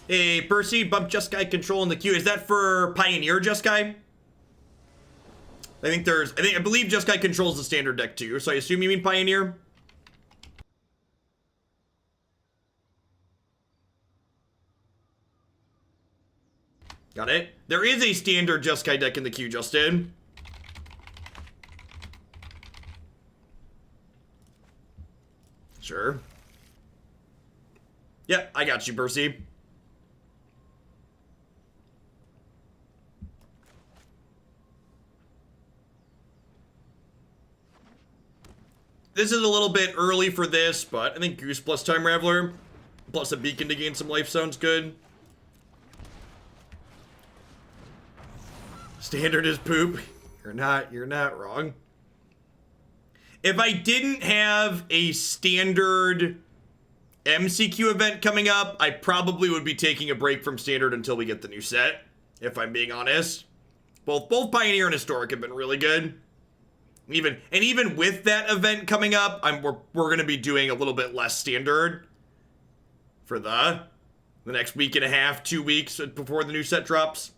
Hey, Percy, bump Jeskai control in the queue. Is that for Pioneer Jeskai? I believe Jeskai controls the standard deck too, so I assume you mean Pioneer? Got it. There is a standard Jeskai deck in the queue, Justin. Sure. Yep, I got you, Percy. This is a little bit early for this, but I think Goose plus Time Raveler plus a Beacon to gain some life sounds good. Standard is poop. You're not wrong. If I didn't have a standard MCQ event coming up, I probably would be taking a break from Standard until we get the new set, if I'm being honest. Both Pioneer and Historic have been really good. Even with that event coming up, we're gonna be doing a little bit less Standard for the next week and a half, 2 weeks before the new set drops.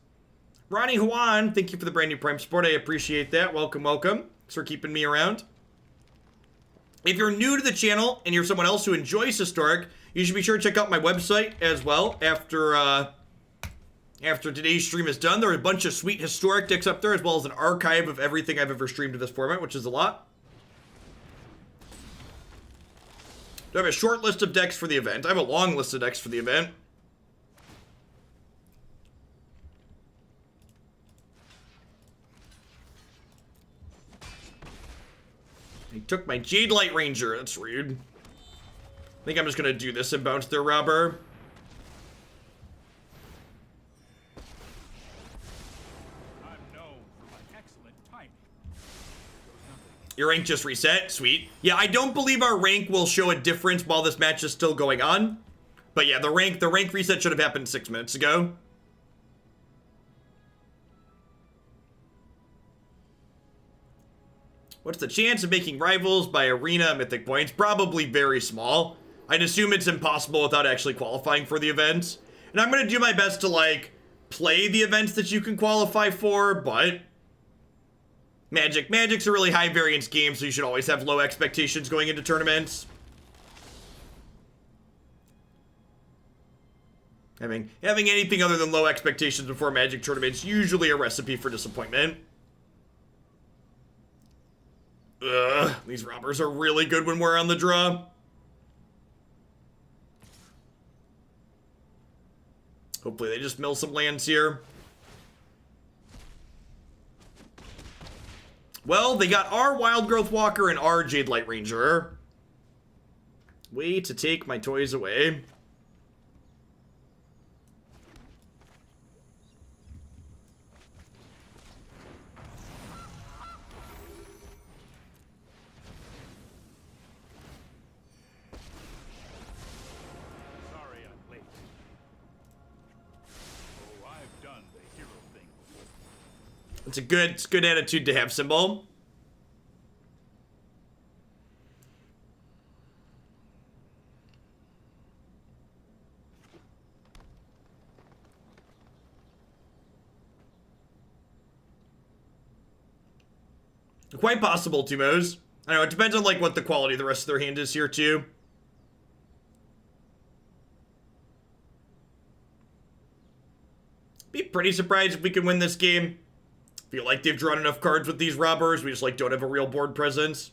Ronnie Juan, thank you for the brand new Prime support. I appreciate that. Welcome, welcome. Thanks for keeping me around. If you're new to the channel and you're someone else who enjoys Historic, you should be sure to check out my website as well. After today's stream is done, there are a bunch of sweet Historic decks up there, as well as an archive of everything I've ever streamed to this format, which is a lot. I have a short list of decks for the event. I have a long list of decks for the event. He took my Jadelight Ranger. That's rude. I think I'm just gonna do this and bounce their robber. I'm known for my excellent timing. Your rank just reset. Sweet. Yeah, I don't believe our rank will show a difference while this match is still going on. But yeah, the rank reset should have happened 6 minutes ago. What's the chance of making rivals by arena mythic points? Probably very small. I'd assume it's impossible without actually qualifying for the events. And I'm going to do my best to, like, play the events that you can qualify for, but Magic's a really high variance game, so you should always have low expectations going into tournaments. Having anything other than low expectations before Magic tournaments usually a recipe for disappointment. Ugh, these robbers are really good when we're on the draw. Hopefully they just mill some lands here. Well, they got our Wildgrowth Walker and our Jadelight Ranger. Way to take my toys away. Sorry I'm late. Oh, I've done the hero thing before. It's a good attitude to have, Symbol. Quite possible, Tumos. I don't know, it depends on, like, what the quality of the rest of their hand is here, too. Be pretty surprised if we can win this game. Feel like they've drawn enough cards with these robbers. We just, like, don't have a real board presence.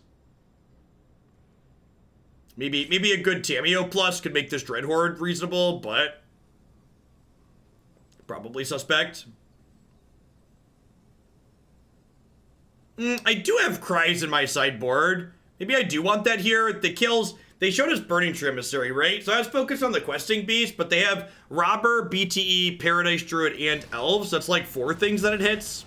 Maybe a good Tamiyo plus could make this Dreadhorde reasonable, but probably suspect. I do have Cries in my sideboard. Maybe I do want that here. The kills, they showed us Burning Tree Emissary, right? So I was focused on the Questing Beast, but they have Robber, BTE, Paradise Druid, and Elves. That's like 4 things that it hits.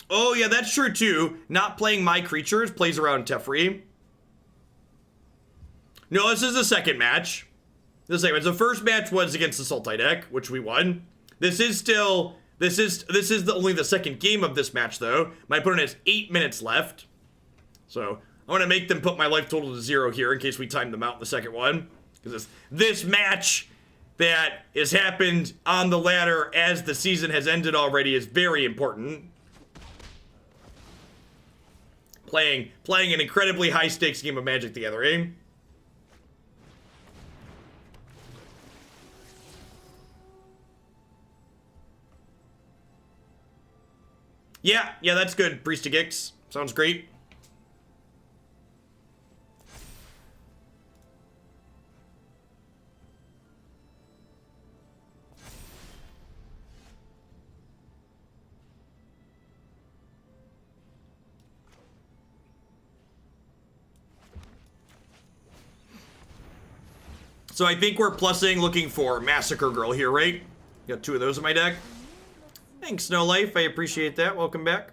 Oh, yeah, that's true, too. Not playing my creatures plays around Teferi. No, this is the second match. The first match was against the Sultai deck, which we won. This is only the second game of this match, though. My opponent has 8 minutes left. So, I want to make them put my life total to 0 here in case we time them out in the second one. Because this match that has happened on the ladder as the season has ended already is very important. Playing an incredibly high-stakes game of Magic the Gathering. Yeah, that's good. Priest of Gix. Sounds great. So I think we're plussing looking for Massacre Girl here, right? Got 2 of those in my deck. Thanks, Snow Life. I appreciate that. Welcome back.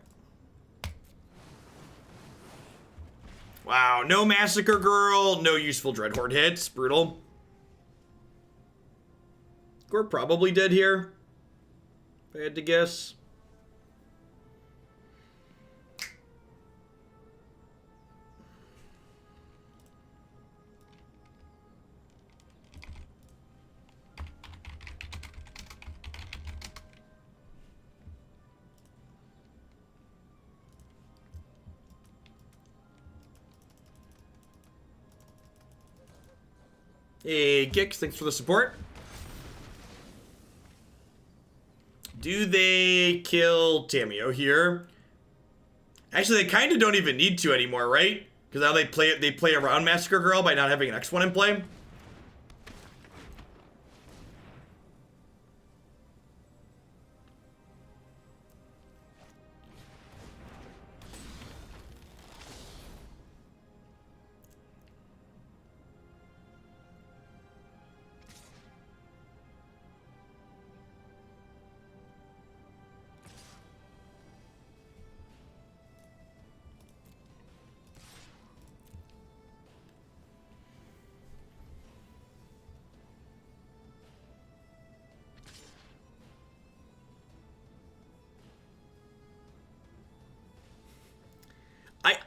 Wow, no Massacre Girl, no useful Dreadhorde hits. Brutal. We're probably dead here, if I had to guess. Hey, Gix, thanks for the support. Do they kill Tamiyo here? Actually, they kind of don't even need to anymore, right? Because now they play around Massacre Girl by not having an X1 in play.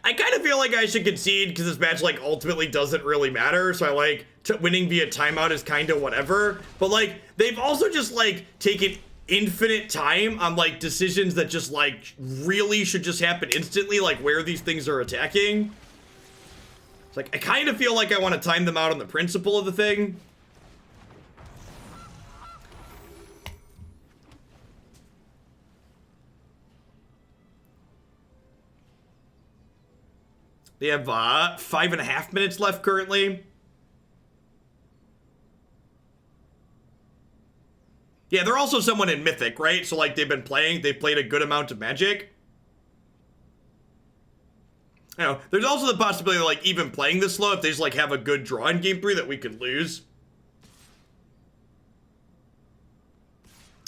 I kind of feel like I should concede because this match, like, ultimately doesn't really matter. So I like winning via timeout is kind of whatever. But, like, they've also just, like, taken infinite time on, like, decisions that just, like, really should just happen instantly, like where these things are attacking. It's like, I kind of feel like I want to time them out on the principle of the thing. They have 5.5 minutes left currently. Yeah, they're also someone in Mythic, right? So, like, they've played a good amount of Magic. You know, there's also the possibility of, like, even playing this slow, if they just, like, have a good draw in Game 3, that we could lose.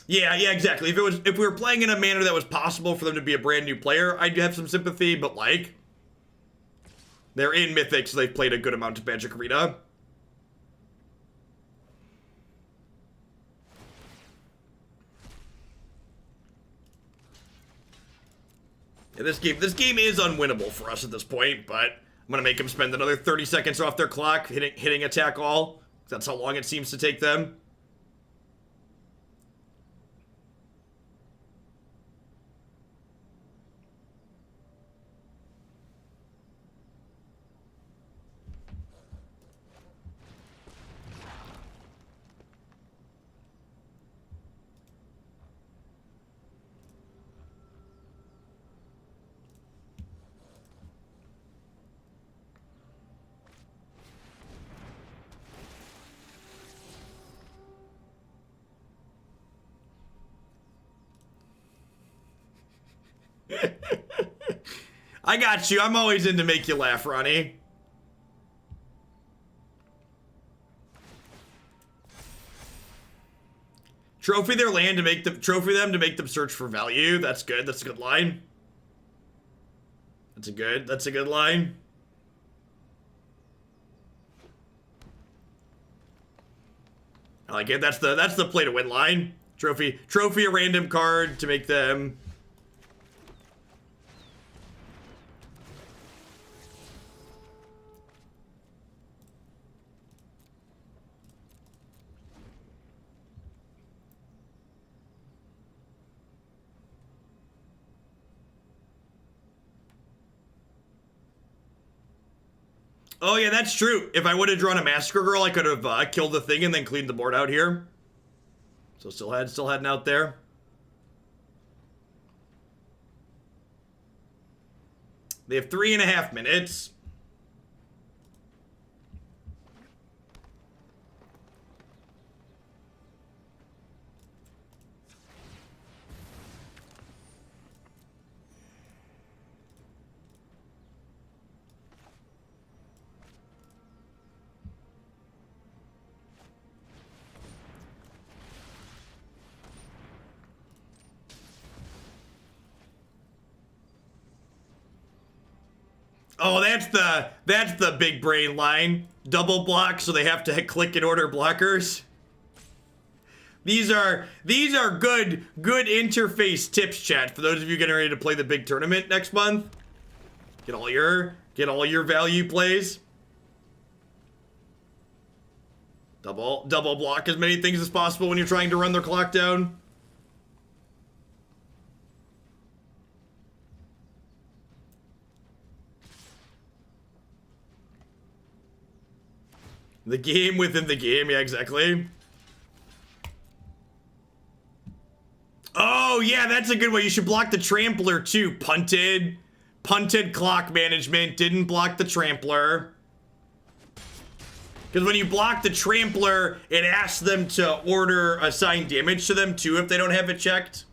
Yeah, exactly. If we were playing in a manner that was possible for them to be a brand new player, I'd have some sympathy, but, like, they're in Mythic, so they've played a good amount of Magic Arena. Yeah, this game is unwinnable for us at this point, but I'm gonna make them spend another 30 seconds off their clock hitting attack all. That's how long it seems to take them. I got you. I'm always in to make you laugh, Ronnie. Trophy their land to make them search for value. That's good. That's a good line. That's a good line. I like it. That's the play to win line. Trophy a random card to make them. Oh yeah, that's true. If I would have drawn a Massacre Girl, I could have killed the thing and then cleaned the board out here. So still had an out there. They have 3.5 minutes. Oh, that's the big brain line. Double block, so they have to click and order blockers. These are good interface tips, chat, for those of you getting ready to play the big tournament next month. Get all your value plays. Double block as many things as possible when you're trying to run their clock down. The game within the game, yeah, exactly. Oh, yeah, that's a good one. You should block the Trampler, too. Punted clock management, didn't block the Trampler. Because when you block the Trampler, it asks them to assign damage to them, too, if they don't have it checked.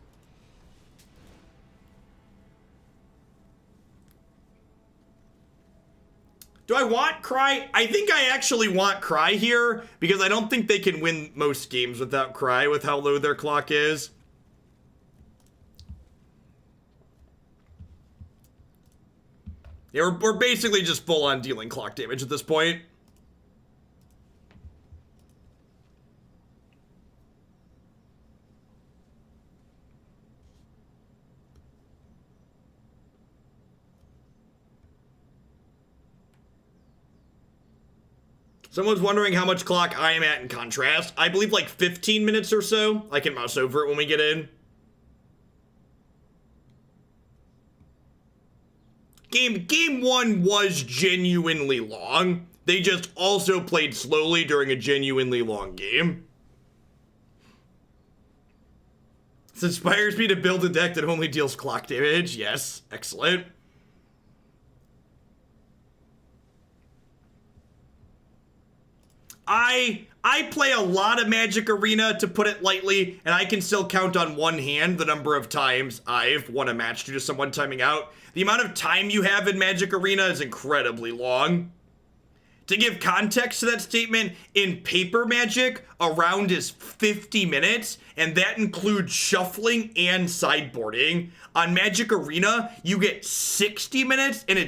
Do I want Cry? I think I actually want Cry here, because I don't think they can win most games without Cry, with how low their clock is. Yeah, we're basically just full on dealing clock damage at this point. Someone's wondering how much clock I am at in contrast. I believe like 15 minutes or so. I can mouse over it when we get in. Game 1 was genuinely long. They just also played slowly during a genuinely long game. This inspires me to build a deck that only deals clock damage. Yes, excellent. I play a lot of Magic Arena, to put it lightly, and I can still count on one hand the number of times I've won a match due to someone timing out. The amount of time you have in Magic Arena is incredibly long. To give context to that statement, in paper Magic, a round is 50 minutes, and that includes shuffling and sideboarding. On Magic Arena, you get 60 minutes, and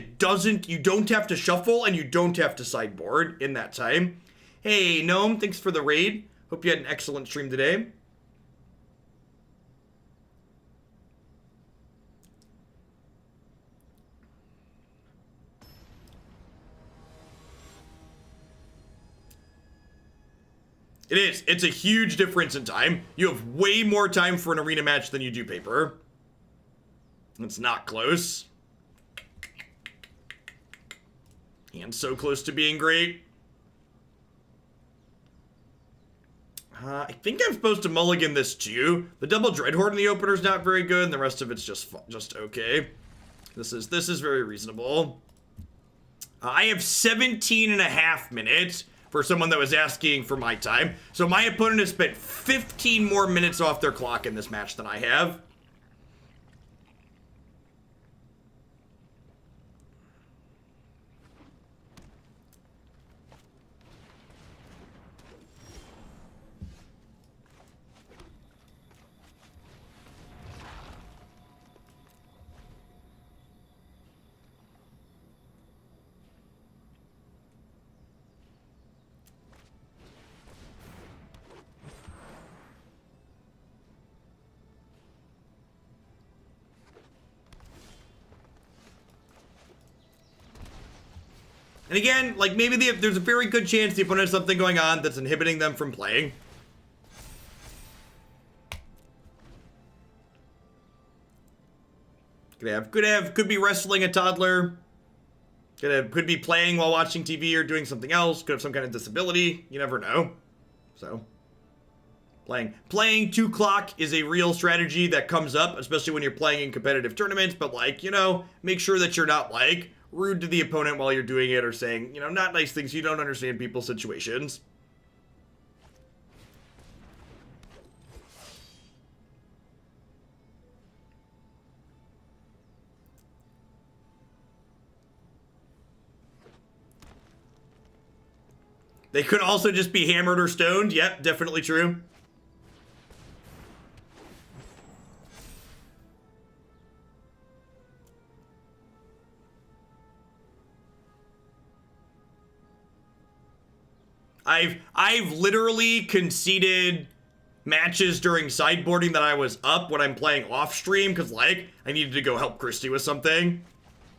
you don't have to shuffle, and you don't have to sideboard in that time. Hey, Gnome, thanks for the raid. Hope you had an excellent stream today. It is. It's a huge difference in time. You have way more time for an arena match than you do paper. It's not close. And so close to being great. I think I'm supposed to mulligan this too. The double Dreadhorde in the opener is not very good, and the rest of it's just okay. This is very reasonable. I have 17 and a half minutes for someone that was asking for my time. So my opponent has spent 15 more minutes off their clock in this match than I have. And again, like, maybe there's a very good chance the opponent has something going on that's inhibiting them from playing. Could be wrestling a toddler. Could be playing while watching TV or doing something else. Could have some kind of disability. You never know. So, playing 2 clock is a real strategy that comes up, especially when you're playing in competitive tournaments. But, like, you know, make sure that you're not, like, rude to the opponent while you're doing it, or saying, you know, not nice things. You don't understand people's situations. They could also just be hammered or stoned. Yep, definitely true. I've literally conceded matches during sideboarding that I was up when I'm playing off stream because like I needed to go help Christy with something.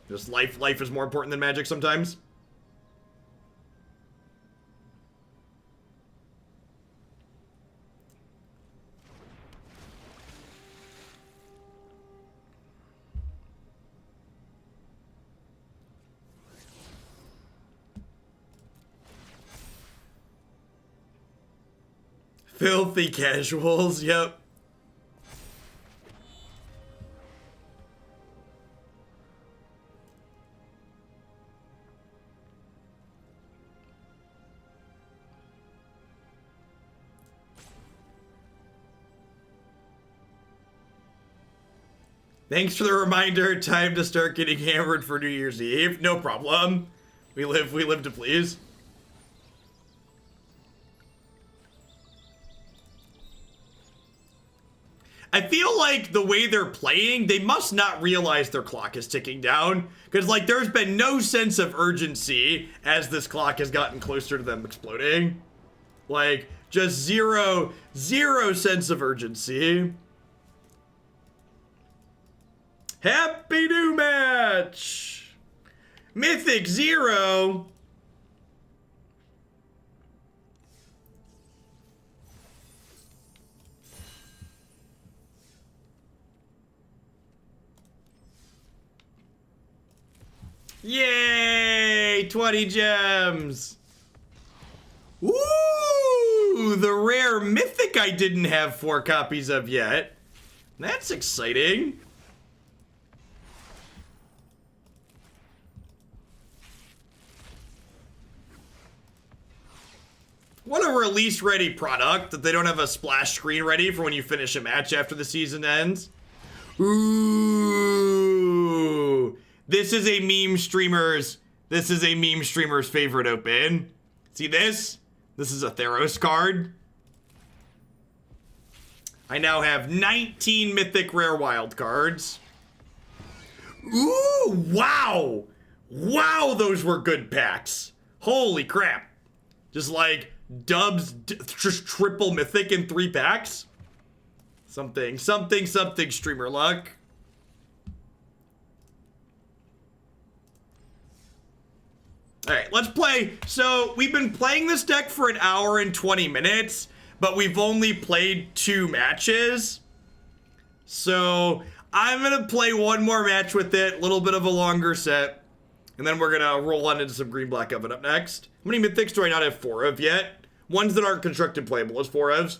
Just life is more important than Magic sometimes. Filthy casuals, yep. Thanks for the reminder. Time to start getting hammered for New Year's Eve. No problem. We live to please. I feel like the way they're playing, they must not realize their clock is ticking down. Because, like, there's been no sense of urgency as this clock has gotten closer to them exploding. Like, just zero sense of urgency. Happy new match! Mythic 0. Yay! 20 gems! Ooh! The rare mythic I didn't have 4 copies of yet. That's exciting. What a release-ready product that they don't have a splash screen ready for when you finish a match after the season ends. Ooh! This is a meme streamer's favorite open. See this? This is a Theros card. I now have 19 mythic rare wild cards. Ooh, wow! Wow, those were good packs. Holy crap. Just like dubs, just triple mythic in 3 packs. Something streamer luck. Alright, let's play. So, we've been playing this deck for an hour and 20 minutes, but we've only played 2 matches. So, I'm gonna play one more match with it, a little bit of a longer set, and then we're gonna roll on into some green-black oven up next. How many mythics do I not have 4 of yet? Ones that aren't constructed playable as 4 ofs.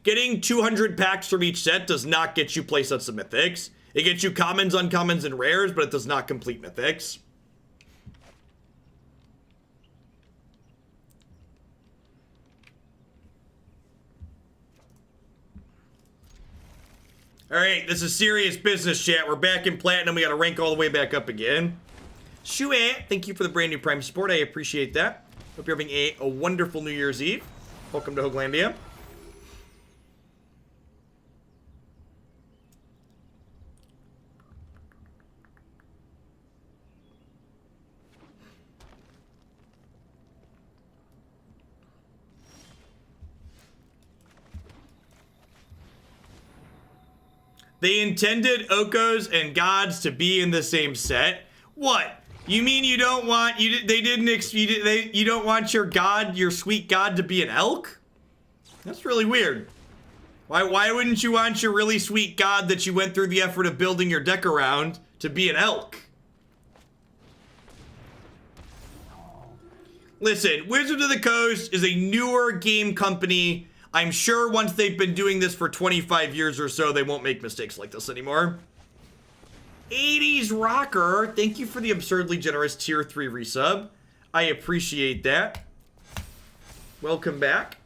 Getting 200 packs from each set does not get you play sets of mythics. It gets you commons, uncommons, and rares, but it does not complete mythics. Alright, this is serious business, chat. We're back in Platinum. We gotta rank all the way back up again. Shue, thank you for the brand new Prime support. I appreciate that. Hope you're having a wonderful New Year's Eve. Welcome to Hoaglandia. They intended Okos and gods to be in the same set. What? You mean you don't want you don't want your god, your sweet god, to be an elk? That's really weird. Why wouldn't you want your really sweet god that you went through the effort of building your deck around to be an elk? Listen, Wizards of the Coast is a newer game company. I'm sure once they've been doing this for 25 years or so, they won't make mistakes like this anymore. 80s Rocker, thank you for the absurdly generous tier 3 resub. I appreciate that. Welcome back.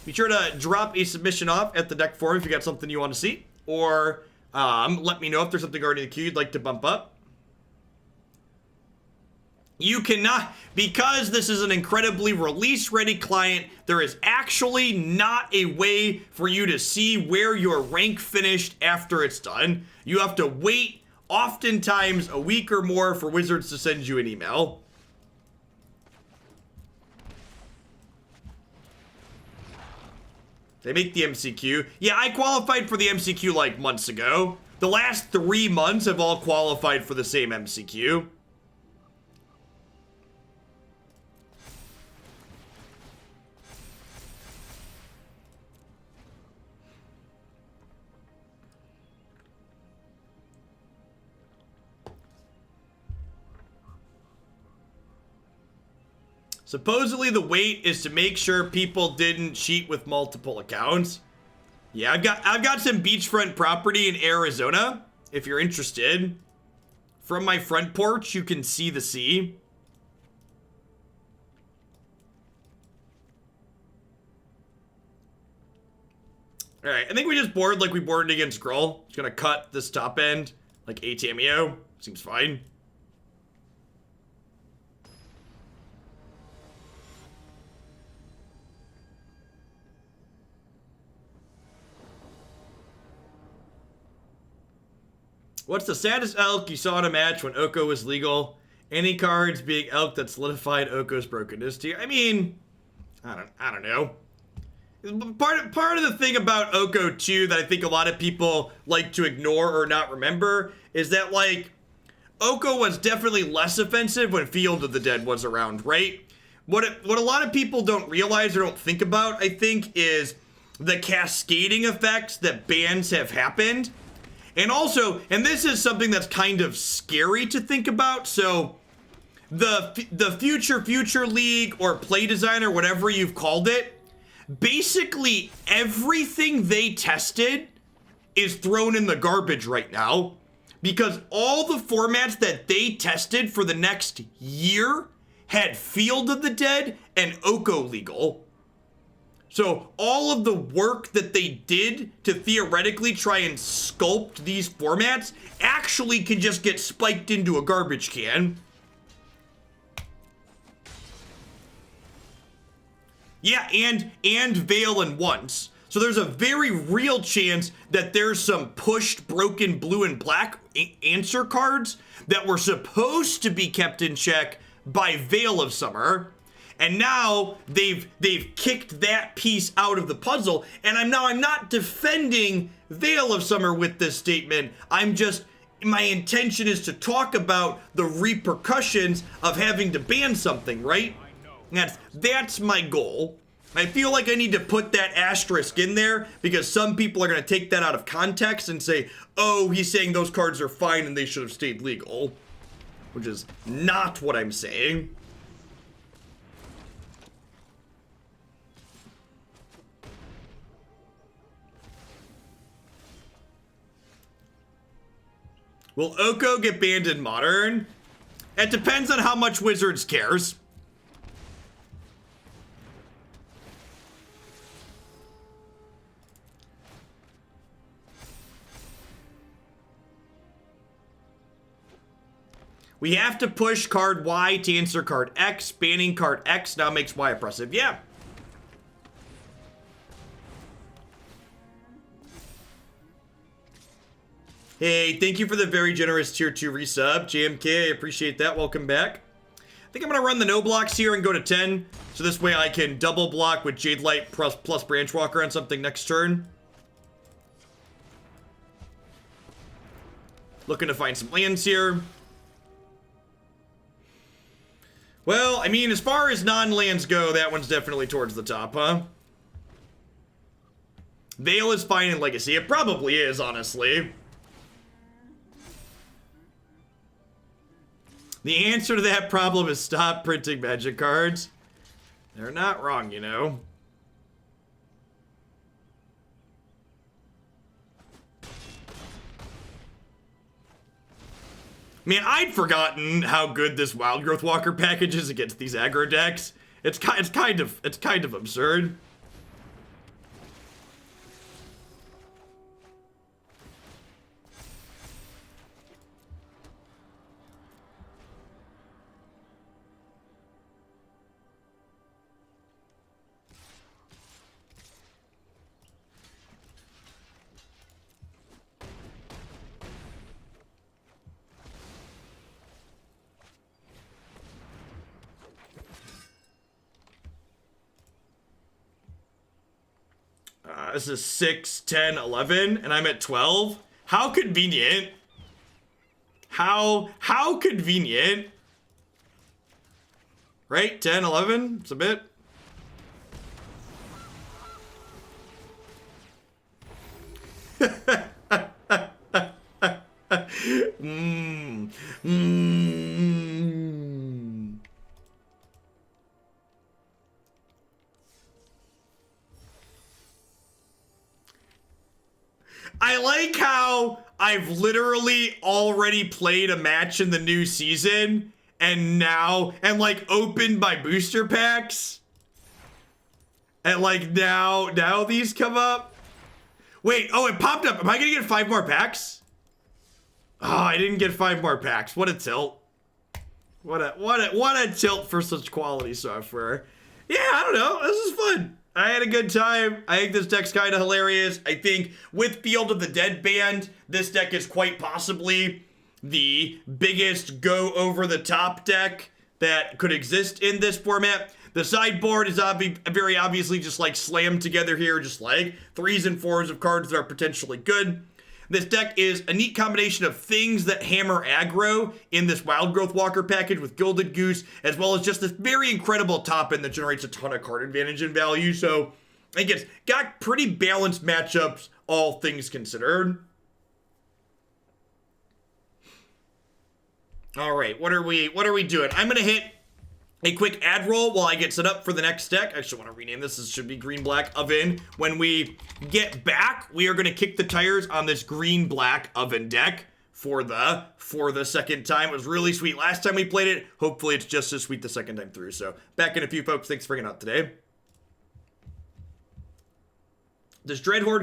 Be sure to drop a submission off at the deck forum if you got something you want to see. Or let me know if there's something already in the queue you'd like to bump up. You cannot, because this is an incredibly release-ready client, there is actually not a way for you to see where your rank finished after it's done. You have to wait, oftentimes a week or more, for Wizards to send you an email. They make the MCQ. Yeah, I qualified for the MCQ like months ago. The last 3 months have all qualified for the same MCQ. Supposedly the wait is to make sure people didn't cheat with multiple accounts. Yeah, I've got some beachfront property in Arizona, if you're interested. From my front porch, you can see the sea. Alright, I think we just board like we boarded against Gruul. Just gonna cut this top end, like a Tamiyo. Seems fine. What's the saddest elk you saw in a match when Oko was legal? Any cards being elk that solidified Oko's brokenness tier? I mean, I don't know. Part of the thing about Oko too that I think a lot of people like to ignore or not remember is that like Oko was definitely less offensive when Field of the Dead was around, right? What a lot of people don't realize or don't think about, I think, is the cascading effects that bans have happened. And also, and this is something that's kind of scary to think about, so the future league or play designer, whatever you've called it, basically everything they tested is thrown in the garbage right now because all the formats that they tested for the next year had Field of the Dead and Oko legal. So all of the work that they did to theoretically try and sculpt these formats actually can just get spiked into a garbage can. Yeah, and Veil and Once. So there's a very real chance that there's some pushed, broken blue and black answer cards that were supposed to be kept in check by Veil of Summer. And now they've kicked that piece out of the puzzle. And I'm not defending Veil of Summer with this statement. My intention is to talk about the repercussions of having to ban something, right? That's my goal. I feel like I need to put that asterisk in there because some people are going to take that out of context and say, oh, he's saying those cards are fine and they should have stayed legal. Which is not what I'm saying. Will Oko get banned in Modern? It depends on how much Wizards cares. We have to push card Y to answer card X. Banning card X now makes Y oppressive. Yeah. Hey, thank you for the very generous tier 2 resub. JMK, I appreciate that. Welcome back. I think I'm going to run the no blocks here and go to 10. So this way I can double block with Jadelight plus Branchwalker on something next turn. Looking to find some lands here. Well, I mean, as far as non-lands go, that one's definitely towards the top, huh? Veil is fine in Legacy. It probably is, honestly. The answer to that problem is stop printing Magic cards. They're not wrong, you know. Man, I'd forgotten how good this Wildgrowth Walker package is against these aggro decks. It's kind of absurd. This is 6, 10, 11, and I'm at 12. How convenient. How convenient. Right? 10, 11, it's a bit. I like how I've literally already played a match in the new season and like opened my booster packs. And like now these come up. Wait, oh, it popped up. Am I gonna get 5 more packs? Oh, I didn't get 5 more packs. What a tilt. What a tilt for such quality software. Yeah, I don't know. This is fun. I had a good time. I think this deck's kind of hilarious. I think with Field of the Dead banned, this deck is quite possibly the biggest go over the top deck that could exist in this format. The sideboard is very obviously just like slammed together here, just like 3s and 4s of cards that are potentially good. This deck is a neat combination of things that hammer aggro in this Wildgrowth Walker package with Gilded Goose, as well as just this very incredible top end that generates a ton of card advantage and value. So I think it's got pretty balanced matchups, all things considered. All right, what are we doing? I'm gonna hit a quick ad roll while I get set up for the next deck. I actually want to rename this. This should be Green-Black Oven. When we get back, we are going to kick the tires on this Green-Black Oven deck for the second time. It was really sweet last time we played it. Hopefully it's just as sweet the second time through. So back in a few, folks. Thanks for hanging out today. Does Dreadhorde